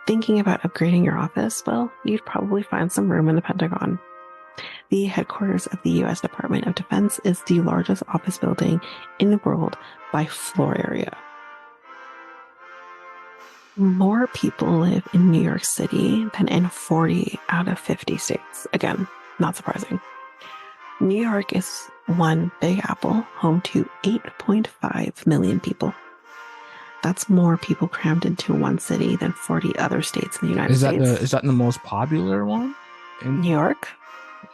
Thinking about upgrading your office? Well, you'd probably find some room in the Pentagon. The headquarters of the U.S. Department of Defense is the largest office building in the world by floor area. More people live in New York City than in 40 out of 50 states. Again, not surprising. New York is one big apple, home to 8.5 million people. That's more people crammed into one city than 40 other states in the United States. Is that the most popular one? New York?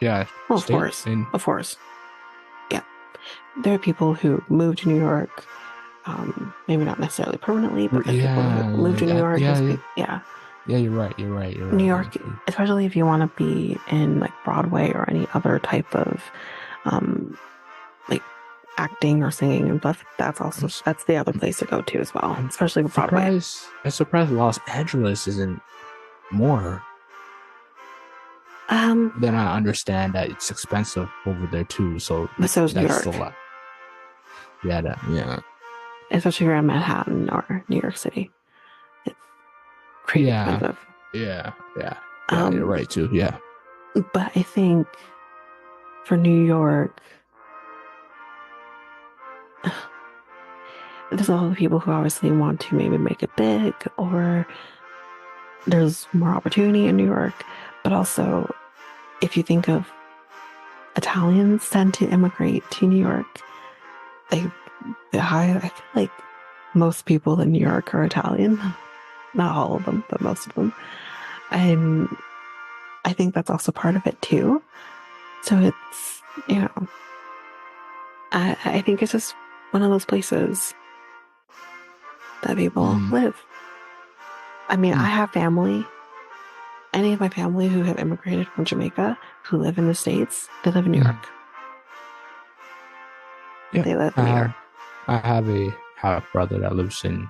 Yeah. Well, of course. Of course. Yeah. There are people who move to New York, maybe not necessarily permanently, but there are people who move to New York. Yeah, you're right. New York, especially if you want to be in like Broadway or any other type of like acting or singing and stuff, that's the other place to go to as well, especially with Broadway. I'm surprised Los Angeles isn't more. Then I understand that it's expensive over there too, so is New York. A lot. Yeah. Especially around Manhattan or New York City. It's crazy expensive. Yeah, you're right too, yeah. But I think for New York, there's a lot of people who obviously want to maybe make it big, or there's more opportunity in New York. But also, if you think of Italians tend to immigrate to New York, I feel like most people in New York are Italian. Not all of them, but most of them. And I think that's also part of it too. So it's, I think it's just one of those places that people live. I mean, I have family. Any of my family who have immigrated from Jamaica who live in the States, they live in New York. Yeah, they live in New York. I have a half brother that lives in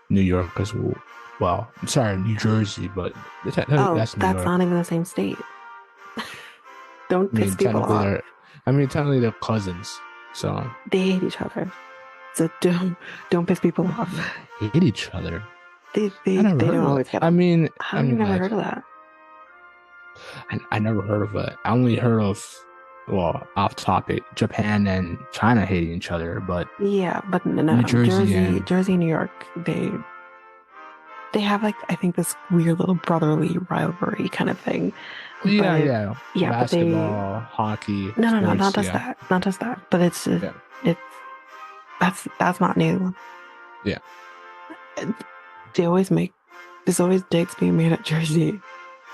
New York as well. Well, I'm sorry, New Jersey, but that's New York. Not even the same state. Don't piss people off. Technically they're cousins, so they hate each other. So don't piss people off. Hate each other. They don't always get. How have you never heard of that? I never heard of it. I only heard of, well, off topic, Japan and China hating each other, but no, New Jersey, New York, they have like, I think, this weird little brotherly rivalry kind of thing. Yeah. Basketball, but hockey. No, not just that. Not just that. But it's that's not new. Yeah. There's always digs being made at Jersey.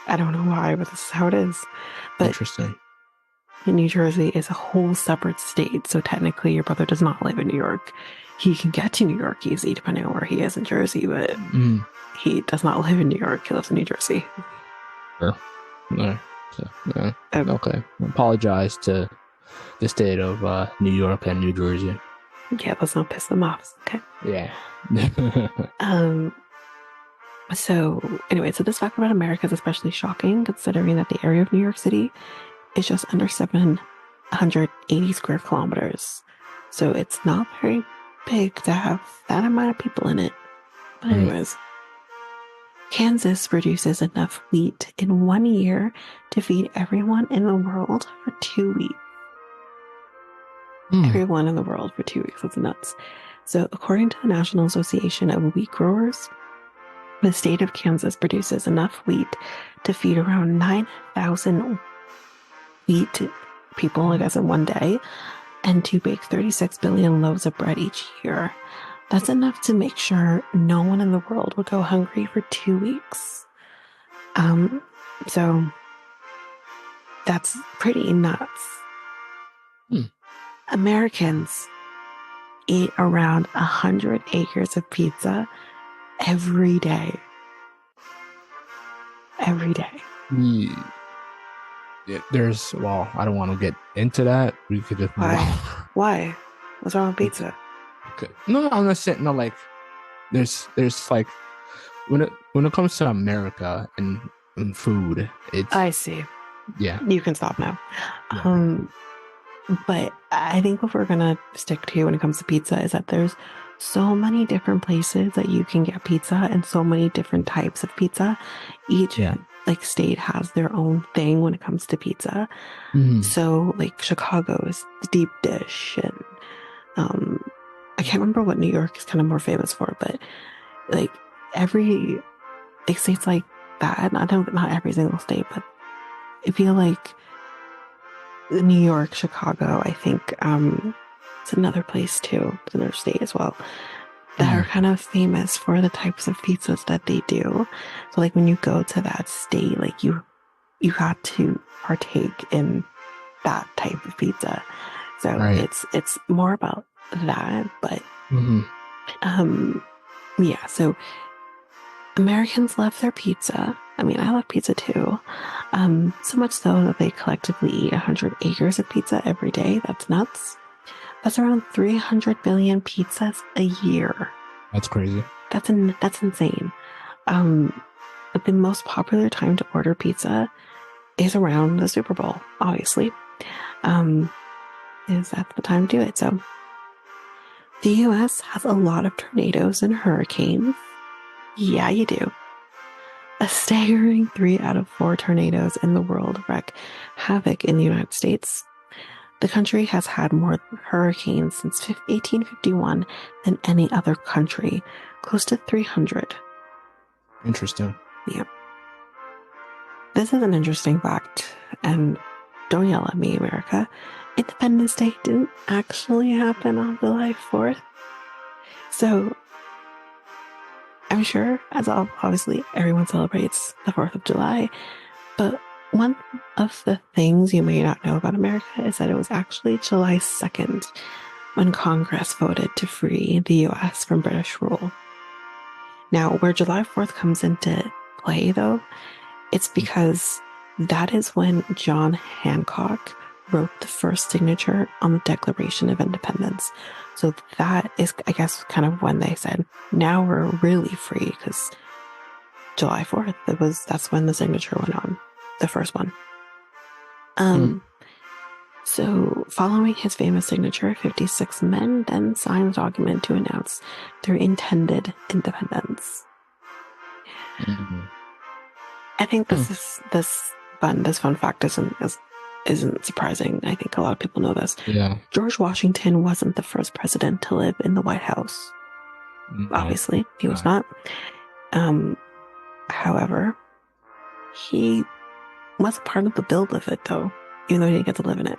I don't know why, but this is how it is. But interesting. New Jersey is a whole separate state, so technically your brother does not live in New York. He can get to New York easy depending on where he is in Jersey, but he does not live in New York. He lives in New Jersey. Sure. No. Okay. I apologize to the state of New York and New Jersey. Yeah, let's not piss them off. Okay. Yeah. So this fact about America is especially shocking considering that the area of New York City is just under 780 square kilometers. So it's not very big to have that amount of people in it. But anyways, Kansas produces enough wheat in 1 year to feed everyone in the world for 2 weeks. Everyone in the world for 2 weeks. That's nuts. So according to the National Association of Wheat Growers, the state of Kansas produces enough wheat to feed around 9,000 wheat people, I guess, in one day, and to bake 36 billion loaves of bread each year. That's enough to make sure no one in the world would go hungry for 2 weeks. Um, so that's pretty nuts. Hmm. Americans eat around 100 acres of pizza every day. Every day. We, well, I don't want to get into that. We could just move Why? on. Why? What's wrong with It's pizza? okay. No, I'm not saying no. Like, there's like when it comes to America and food, it's I see. yeah, You can stop now. yeah, Um, but I think what we're gonna stick to when it comes to pizza is that there's so many different places that you can get pizza and so many different types of pizza. Each yeah. like state has their own thing when it comes to pizza. Mhm. So like Chicago is the deep dish and um I can't remember what New York is kind of more famous for, but like every like states like that, not every single state, but I feel like New York, Chicago, I think it's another place too, it's another state as well, that are Mhm. kind of famous for the types of pizzas that they do. So like when you go to that state, like you got to partake in that type of pizza. So Right. it's more about that, but Mhm. um yeah, so Americans love their pizza. I mean, I love pizza too. So much so that they collectively eat 100 acres of pizza every day. That's nuts. That's around 300 billion pizzas a year. That's crazy. That's insane. Um, but the most popular time to order pizza is around the Super Bowl, obviously. Um, is that's the time to do it. So the US has a lot of tornadoes and hurricanes. Yeah, you do. A staggering 3 out of 4 tornadoes in the world wreak havoc in the United States. The country has had more hurricanes since 1851 than any other country, close to 300. Interesting. Yeah. This is an interesting fact, and don't yell at me, America. Independence Day didn't actually happen on July 4th. So I'm sure, as obviously everyone celebrates the 4th of July, but one of the things you may not know about America is that it was actually July 2nd when Congress voted to free the US from British rule. Now, where July 4th comes into play, though, it's because that is when John Hancock wrote the first signature on the Declaration of Independence. So that is, I guess, kind of when they said, now we're really free, because July 4th, that's when the signature went on, the first one. Mm. Um, so following his famous signature, 56 men then signed the document to announce their intended independence. Mhm. I think Mm. this fun fact isn't surprising. I think a lot of people know this. Yeah. George Washington wasn't the first president to live in the White House. No. Obviously, he was Not. not. Um, However, he was a part of the build of it, though, even though he didn't get to live in it.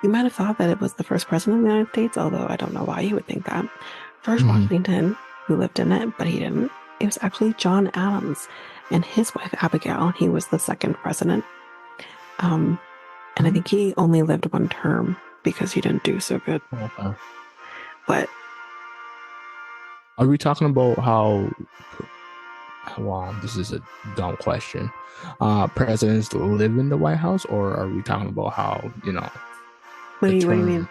You might have thought that it was the first president of the United States, although I don't know why you would think that. George Mhm. Washington, who lived in it, but he didn't. It was actually John Adams and his wife Abigail. He was the second president. Um, and I think he only lived one term because he didn't do so good. Okay. But Are we talking about how? Wow, this is a dumb question. Presidents live in the White House, or are we talking about how what the do you term mean?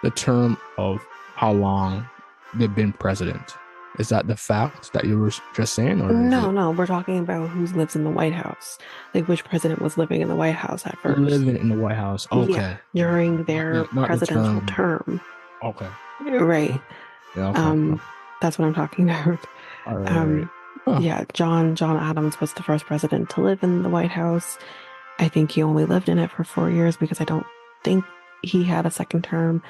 the term of how long they've been president? Is that the fact that you were just saying, or is No, it no, we're talking about who lives in the White House. Like which president was living in the White House at first. living in the White House? Yeah, Okay, during yeah, their not the presidential term. term. Okay, Right. yeah, okay, Um, that's what I'm talking about. all right, all right. Um, Huh. yeah, John Adams was the first president to live in the White House. I think he only lived in it for 4 years because I don't think he had a second term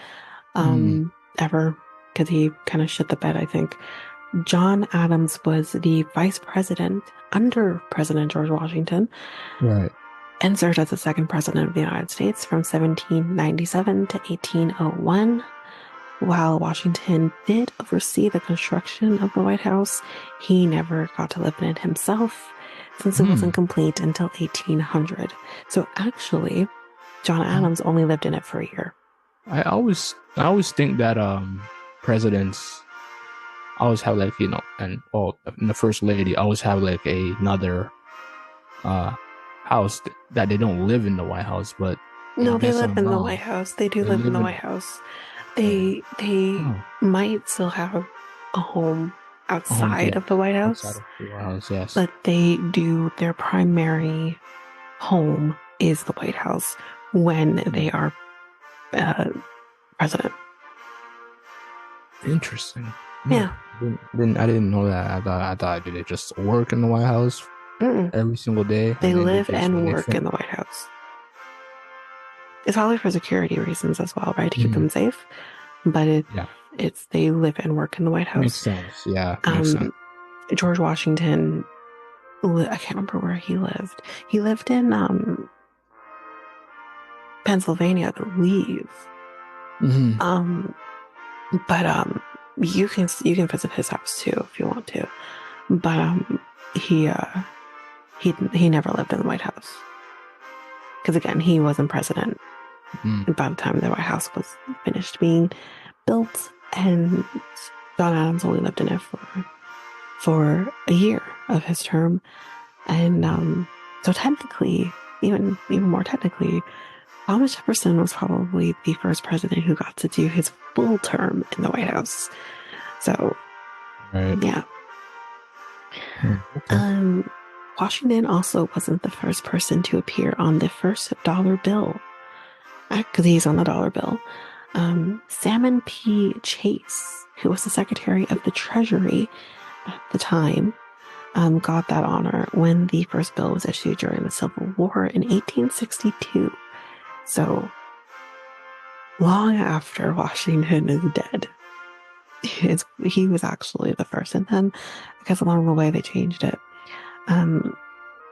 Mm, ever because he kind of shit the bed, I think. John Adams was the vice president under President George Washington right. and served as the second president of the United States from 1797 to 1801. while Washington did oversee the construction of the White House, he never got to live in it himself since it wasn't Hmm. complete until 1800. So actually, John Oh, Adams only lived in it for a year. I always think that presidents always have like and and the first lady always have like another uh house that they don't live in the White House, but I No, they guess live I'm in the White wrong. House. They do They live in live the in White House. oh, They oh, might still have a home a home outside base of the White outside House, of the White House. Yes, but they do their primary home is the White House when they hmm. are uh, president. Interesting. Hmm. Yeah. I didn't know that. I thought did they just work in the White House Mm-mm. every single day, They and then they live just when and they work fin. in the White House. It's probably for security reasons as well, right? To keep Mhm. them safe. But Yeah, it's they live and work in the White makes House. sense. Yeah, makes sense. Um, George Washington, I can't remember where he lived. He lived in Pennsylvania, I believe. Hmm. Um, but you can visit his house too if you want to. But he uh he never lived in the White House because again he wasn't president Mm. by the time the White House was finished being built, and John Adams only lived in it for a year of his term, and so technically, even more technically, Thomas Jefferson was probably the first president who got to do his full term in the White House. So Right. yeah. Okay. Um, Washington also wasn't the first person to appear on the first dollar bill, because he's on the dollar bill. Salmon P. Chase, who was the Secretary of the Treasury at the time, got that honor when the first bill was issued during the Civil War in 1862. So long after Washington is dead, he was actually the first. And then, because along the way they changed it. Um,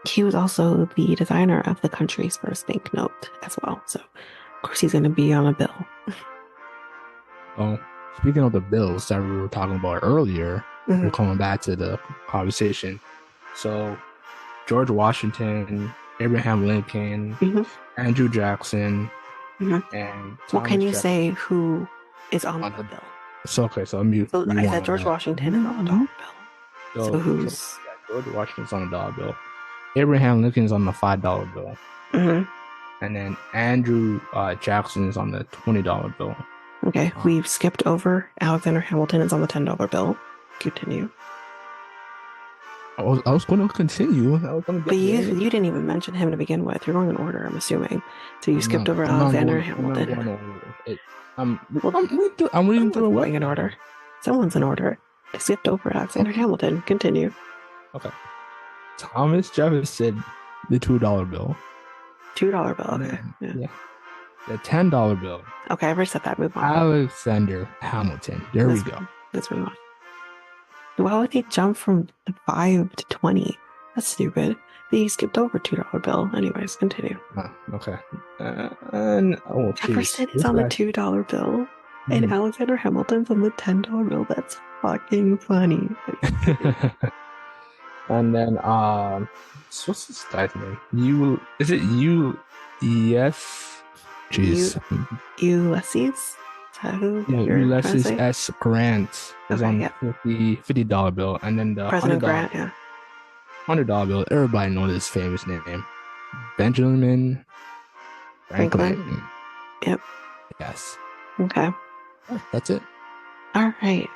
he was also the designer of the country's first banknote as well. So, of course, he's going to be on a bill. Well, speaking of the bills that we were talking about earlier, we're Mm-hmm. coming back to the conversation. So George Washington, Abraham Lincoln, Mm-hmm. Andrew Jackson, Mm-hmm. and Well, can Thomas you Jefferson say who is on on the the. bill? So okay, so let me So I said rewind George that. Washington is on the dollar bill. So So who's? yeah, George Washington's on the dollar bill. Abraham Lincoln's on the $5 bill, Mm-hmm. and then Andrew Jackson is on the $20 bill. Okay, Uh, we've skipped over Alexander Hamilton is on the $10 bill. Continue. I was going to continue. I was going to But get you there. you didn't even mention him to begin with. You're going in order, I'm assuming. So you I'm skipped not. over I'm not Alexander going. I'm not Hamilton. going over it. I'm. Well, I'm reading through. I'm reading through someone's a going in website order. here. Someone's in order. I skipped over Alexander Okay. Hamilton. Continue. Okay. Thomas Jefferson, the $2 bill, $2 bill. and Okay. then Yeah. yeah, the $10 bill. Okay, I've already said that. Move on. Alexander Hamilton. There we Let's go. let's move on. Why would they jump from 5 to 20? That's stupid. They skipped over $2 bill. Anyways, continue. Okay. And oh, jeez, Jefferson is this on the guy's. $2 bill, and Mhm. Alexander Hamilton's on the $10 bill. That's fucking funny. And then what's this guy's name? You is it you? Yes. You Jeez. Ulysses? Is that who Yeah, you're trying to Ulysses say? S. Grant is Okay, on yeah. $50 bill, and then the President Grant, yeah. $100 bill. Everybody knows his famous name, Benjamin Franklin. Franklin. Yep. Yes, Okay. that's it. All right.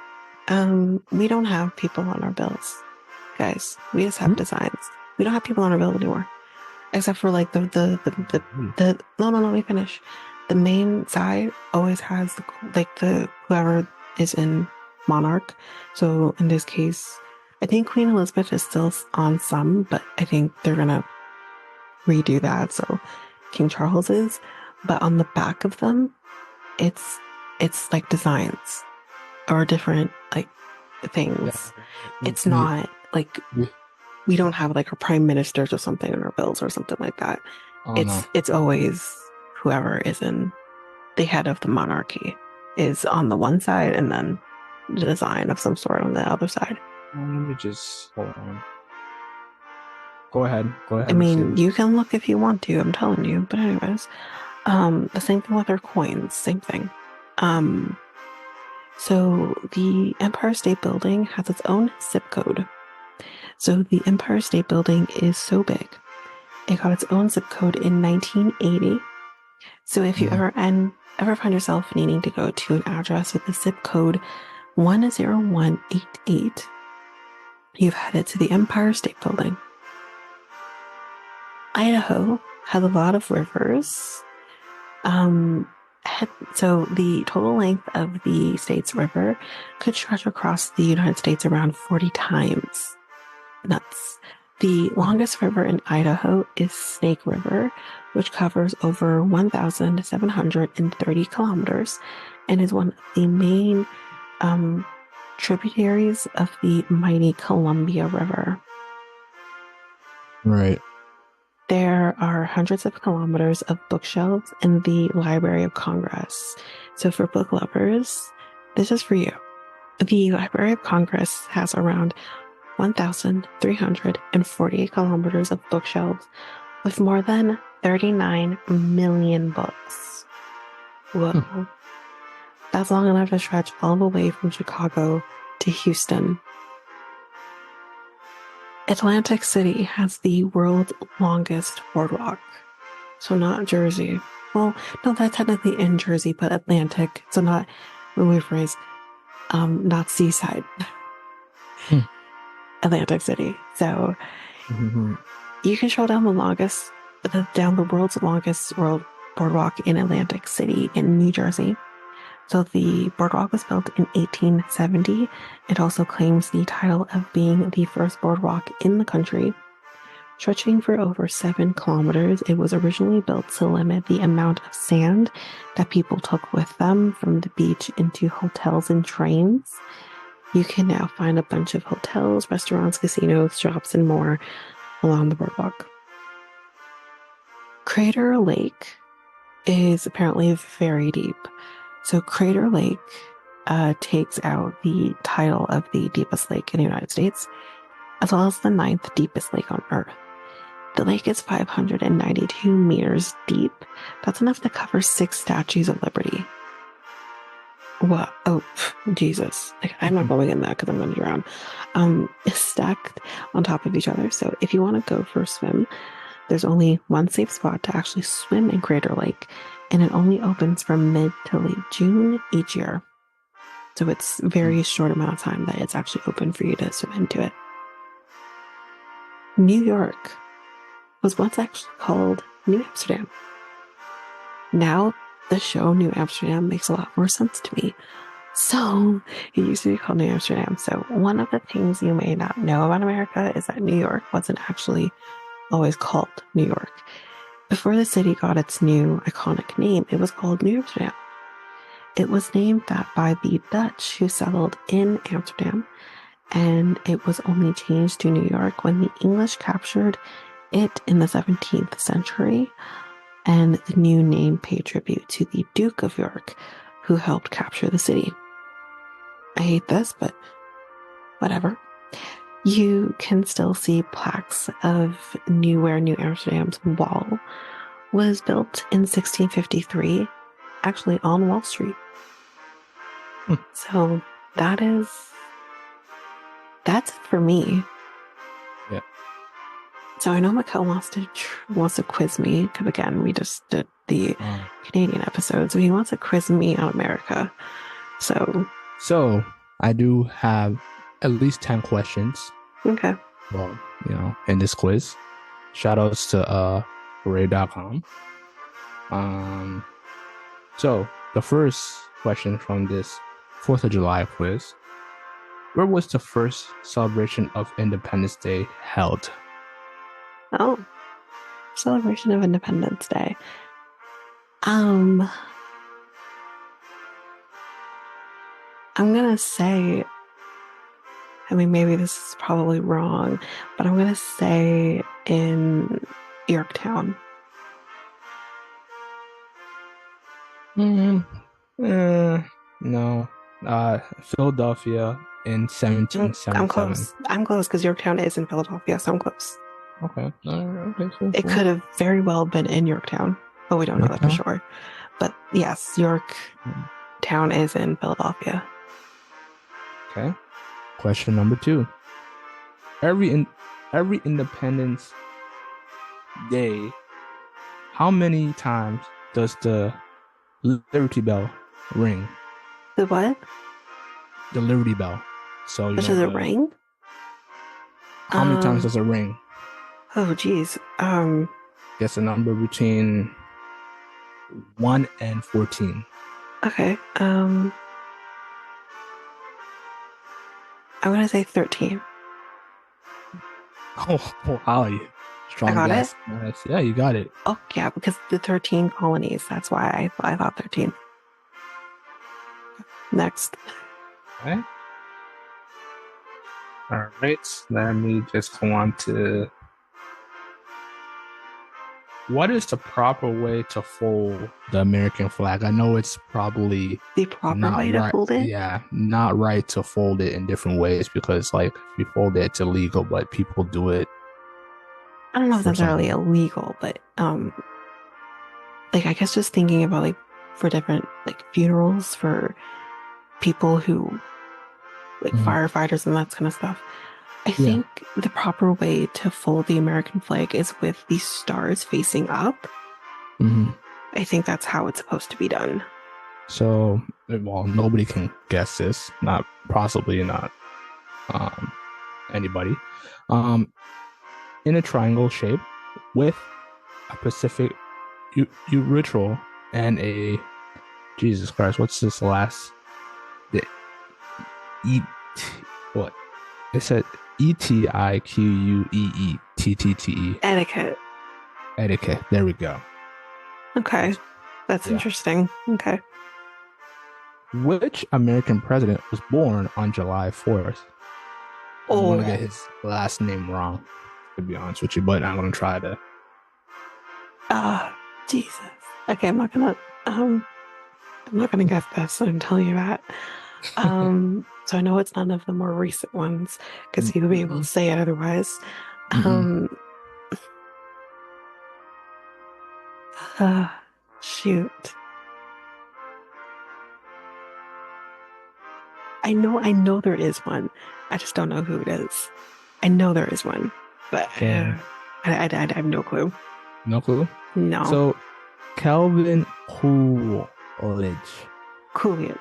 We don't have people on our bills, guys. We just have Hmm? designs. We don't have people on our bill anymore, except for like Hmm. no, let me finish. The main side always has the whoever is in monarch. So in this case, I think Queen Elizabeth is still on some, but I think they're gonna redo that. So King Charles is, but on the back of them, it's it's like designs or different like Yeah. things. It's We, not like we, we don't have like our prime ministers or something in our bills or something like that. oh no. It's always whoever is in the head of the monarchy. is on the one side and then the design of some sort on the other side. Let me just hold on. Go ahead. Go I ahead and say mean, what. you can look if you want to, I'm telling you. But anyways, the same thing with our coins, same thing. Um, so the Empire State Building has its own zip code. So the Empire State Building is so big, it got its own zip code in 1980. So if you Mm. ever find yourself needing to go to an address with the zip code 10188, you've headed to the Empire State Building. Idaho has a lot of rivers. Um, so the total length of the state's river could stretch across the United States around 40 times. Nuts. The longest river in Idaho is Snake River, which covers over 1,730 kilometers and is one of the main tributaries of the mighty Columbia River. Right. There are hundreds of kilometers of bookshelves in the Library of Congress. So for book lovers, this is for you. The Library of Congress has around 1,348 kilometers of bookshelves with more than 39 million books. Whoa. That's long enough to stretch all the way from Chicago to Houston. Atlantic City has the world's longest boardwalk. So not Jersey. Well, no, that's technically in Jersey, but Atlantic. So not, when we phrase, not seaside. Hmm. Atlantic City. So Mm-hmm. you can show down the world's longest world boardwalk in Atlantic City in New Jersey. So the boardwalk was built in 1870. It also claims the title of being the first boardwalk in the country. Stretching for over 7 kilometers, it was originally built to limit the amount of sand that people took with them from the beach into hotels and trains. You can now find a bunch of hotels, restaurants, casinos, shops, and more along the boardwalk. Crater Lake is apparently very deep. So Crater Lake takes out the title of the deepest lake in the United States, as well as the 9th deepest lake on Earth. The lake is 592 meters deep. That's enough to cover 6 statues of Liberty. What? Oh, Jesus. Like, I'm not going in that because I'm going to drown. Stacked on top of each other. So if you want to go for a swim, there's only one safe spot to actually swim in Crater Lake, and it only opens from mid to late June each year. So it's a very short amount of time that it's actually open for you to swim into it. New York was once actually called New Amsterdam. Now the show New Amsterdam makes a lot more sense to me. So it used to be called New Amsterdam. So one of the things you may not know about America is that New York wasn't actually always called New York. Before the city got its new iconic name, it was called New Amsterdam. It was named that by the Dutch who settled in Amsterdam, and it was only changed to New York when the English captured it in the 17th century, and the new name paid tribute to the Duke of York, who helped capture the city. I hate this, but whatever. You can still see plaques of where New Amsterdam's wall was built in 1653, actually on Wall Street. So that's it for me. Yeah. So I know Mikel wants to quiz me because again we just did the Canadian episode, so he wants to quiz me on America. So I do have at least 10 questions. Okay. Well, in this quiz. Shout outs to Ray.com. So the first question from this 4th of July quiz: where was the first celebration of Independence Day held? Oh, celebration of Independence Day. I'm gonna say, I mean, maybe this is probably wrong, but I'm gonna say in Yorktown. No. Philadelphia in I'm 1777. close. I'm close because Yorktown is in Philadelphia, so I'm close. Okay. All right. Okay. Cool. It Cool. could have very well been in Yorktown, but we don't know that for Yorktown. sure. But yes, Yorktown is in Philadelphia. Okay. Question number two. Every in every Independence Day, how many times does the Liberty Bell ring? The what? The Liberty Bell. So This is a ring? how many times Um, does it ring? oh geez. Guess a number between 1 and 14. Okay. I'm gonna say 13. Oh, wow. I Strong got it? guess. Nice. Yeah, you got it. Oh yeah, because the 13 colonies. That's why I thought 13. Next. Okay. All right. Let me just go on to what is the proper way to fold the American flag? I know it's probably The proper not way to right. hold it? Yeah, not right to fold it in different ways because, like, if you fold it, it's illegal, but people do it I don't know if for that's necessarily some. illegal, but like I guess just thinking about like for different like funerals for people who like Mhm. firefighters and that kind of stuff. I Yeah. think the proper way to fold the American flag is with the stars facing up. Hmm. I think that's how it's supposed to be done. So, well, nobody can guess this. Not possibly not um, anybody. Um, in a triangle shape with a Pacific urethral and a Jesus Christ. What's this last? The E what? It said Etiquette. Etiquette. Etiquette. There we go. Okay. That's Yeah. interesting. Okay. Which American president was born on July 4th? I'm Oh, gonna get his last name wrong, to be honest with you, but I'm gonna try to. uh, Jesus. Okay, um I'm not gonna guess this, I'm telling you that. So I know it's none of the more recent ones, because you'll be able to Mm-mm, say it otherwise. mm-mm. Um uh, shoot. I know there is one. I just don't know who it is. I know there is one, but Okay, I have no clue. no clue. No. So Calvin Coolidge. Coolidge.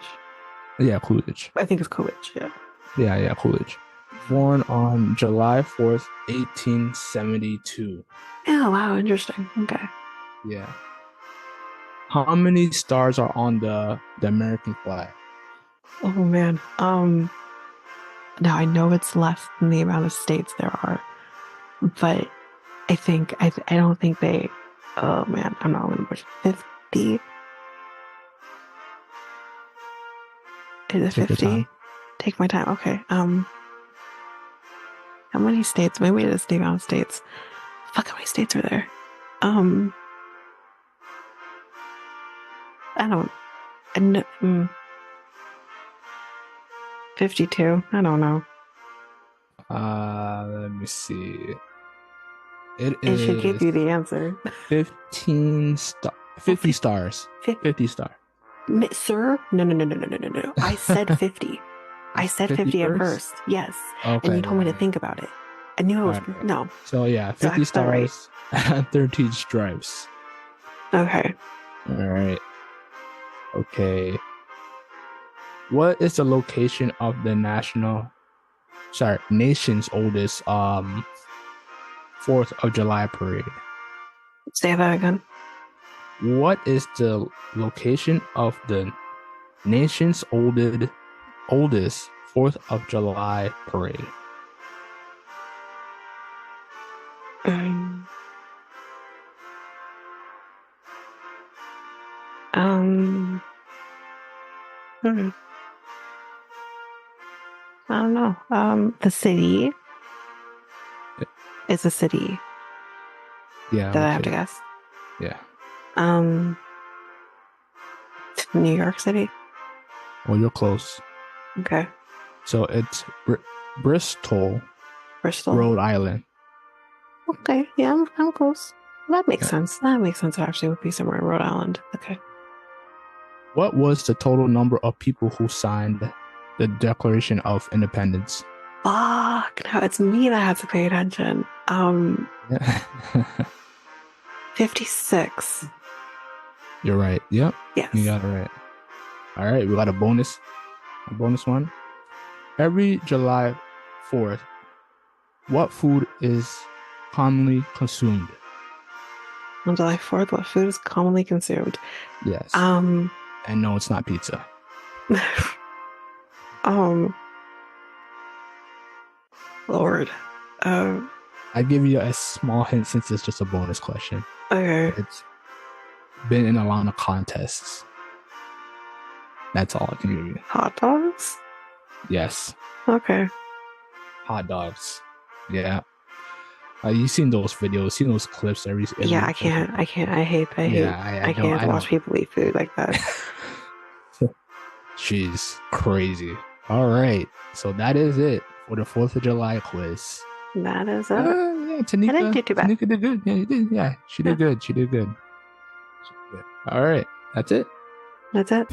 Yeah, Coolidge. I think it's Coolidge, yeah. Yeah, Coolidge. Born on July 4th, 1872. Oh wow, interesting. Okay. Yeah. How many stars are on the American flag? Oh man. Now I know it's less than the amount of states there are, but I don't think they. Oh man, I'm not gonna push 50. Is it Take your 50? time. Take my time. Okay. How many states? Maybe it is the amount of states. Fuck, how many states are there? Um, I don't. I know, 52. I don't know. Let me see. It It should give is you the answer. 50 stars. 50. 50 star. Sir? No, no, no, no, no, no, no, no. I said 50. I It's said 50 50 at first. first. Yes. And you Okay, told me yeah, to yeah. think about it. I knew I All was, right. no. So yeah, So I 50 got that right. stars and 13 stripes. Okay. All right. Okay. What is the location of the nation's oldest 4th of July parade? Say that again. What is the location of the nation's oldest 4th of July parade? Um, um, hmm, I don't know. The city is a city Yeah, that I what have to city? guess. Yeah. Um, New York City. Well, you're close. Okay. So it's Bristol, Bristol. Rhode Island. Okay. Yeah, I'm close. That makes Yeah. sense. That makes sense. It actually would be somewhere in Rhode Island. Okay. What was the total number of people who signed the Declaration of Independence? Fuck. Now it's me that has to pay attention. Yeah. 56. You're right. Yep. You Yes. got it right. All right. We got a bonus one. Every July 4th, what food is commonly consumed? On July 4th, what food is commonly consumed? Yes. Um, And no, it's not pizza. um, Lord. I give you a small hint since it's just a bonus question. Okay. It's been in a lot of contests. That's all I can give you. Hot dogs? Yes. Okay. Hot dogs. Yeah. You've seen those videos, seen those clips every Yeah, I can't. I I don't can't watch people eat food like that. She's crazy. All right. So that is it for the 4th of July quiz. That is it. Yeah, I didn't do too bad. Tanika did good. Yeah, you did. Yeah, she did good. She did good. All right. That's it. That's it.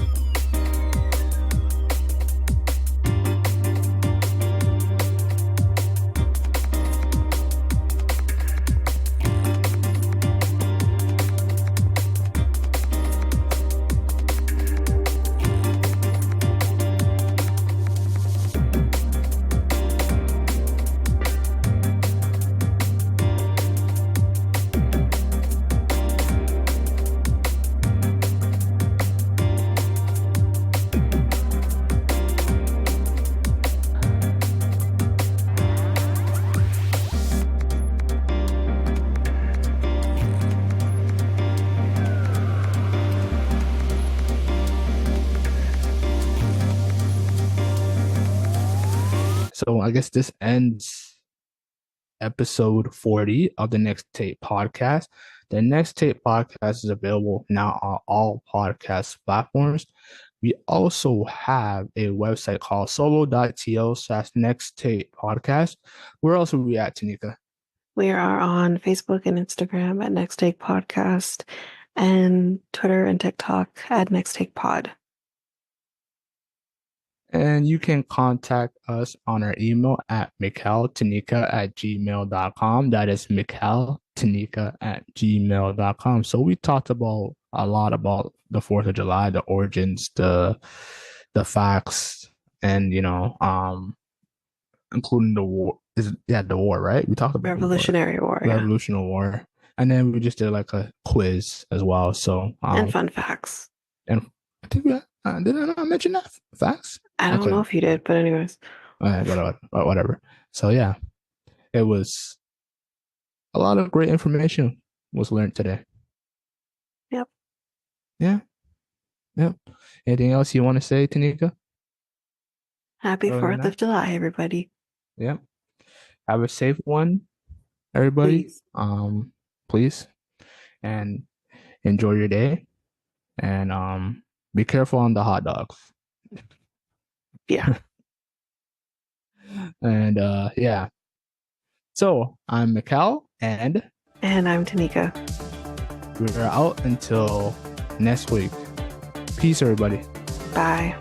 So I guess this ends episode 40 of the Next Tape podcast. The Next Tape podcast is available now on all podcast platforms. We also have a website called solo.to/next tape podcast. Where else are we at, Tanyka? We are on Facebook and Instagram at Next Take Podcast and Twitter and TikTok at Next Take Pod. And you can contact us on our email at mikeltanika@gmail.com. That is mikeltanika@gmail.com. So we talked about a lot about the 4th of July, the origins, the facts, and including the war. The war, right? We talked about Revolutionary War, the war, Revolutionary War. And then we just did like a quiz as well. So and fun facts. And I think did I not mention that facts? I don't know if you did, but anyways. Whatever. So yeah, it was a lot of great information was learned today. Yep. Yeah. Yep. Anything else you want to say, Tanyka? Happy 4th of July, everybody. Yep. Have a safe one, everybody. Please. And enjoy your day. And be careful on the hot dogs. Yeah. And yeah. So I'm Mikel and I'm Tanyka. We're out until next week. Peace, everybody. Bye.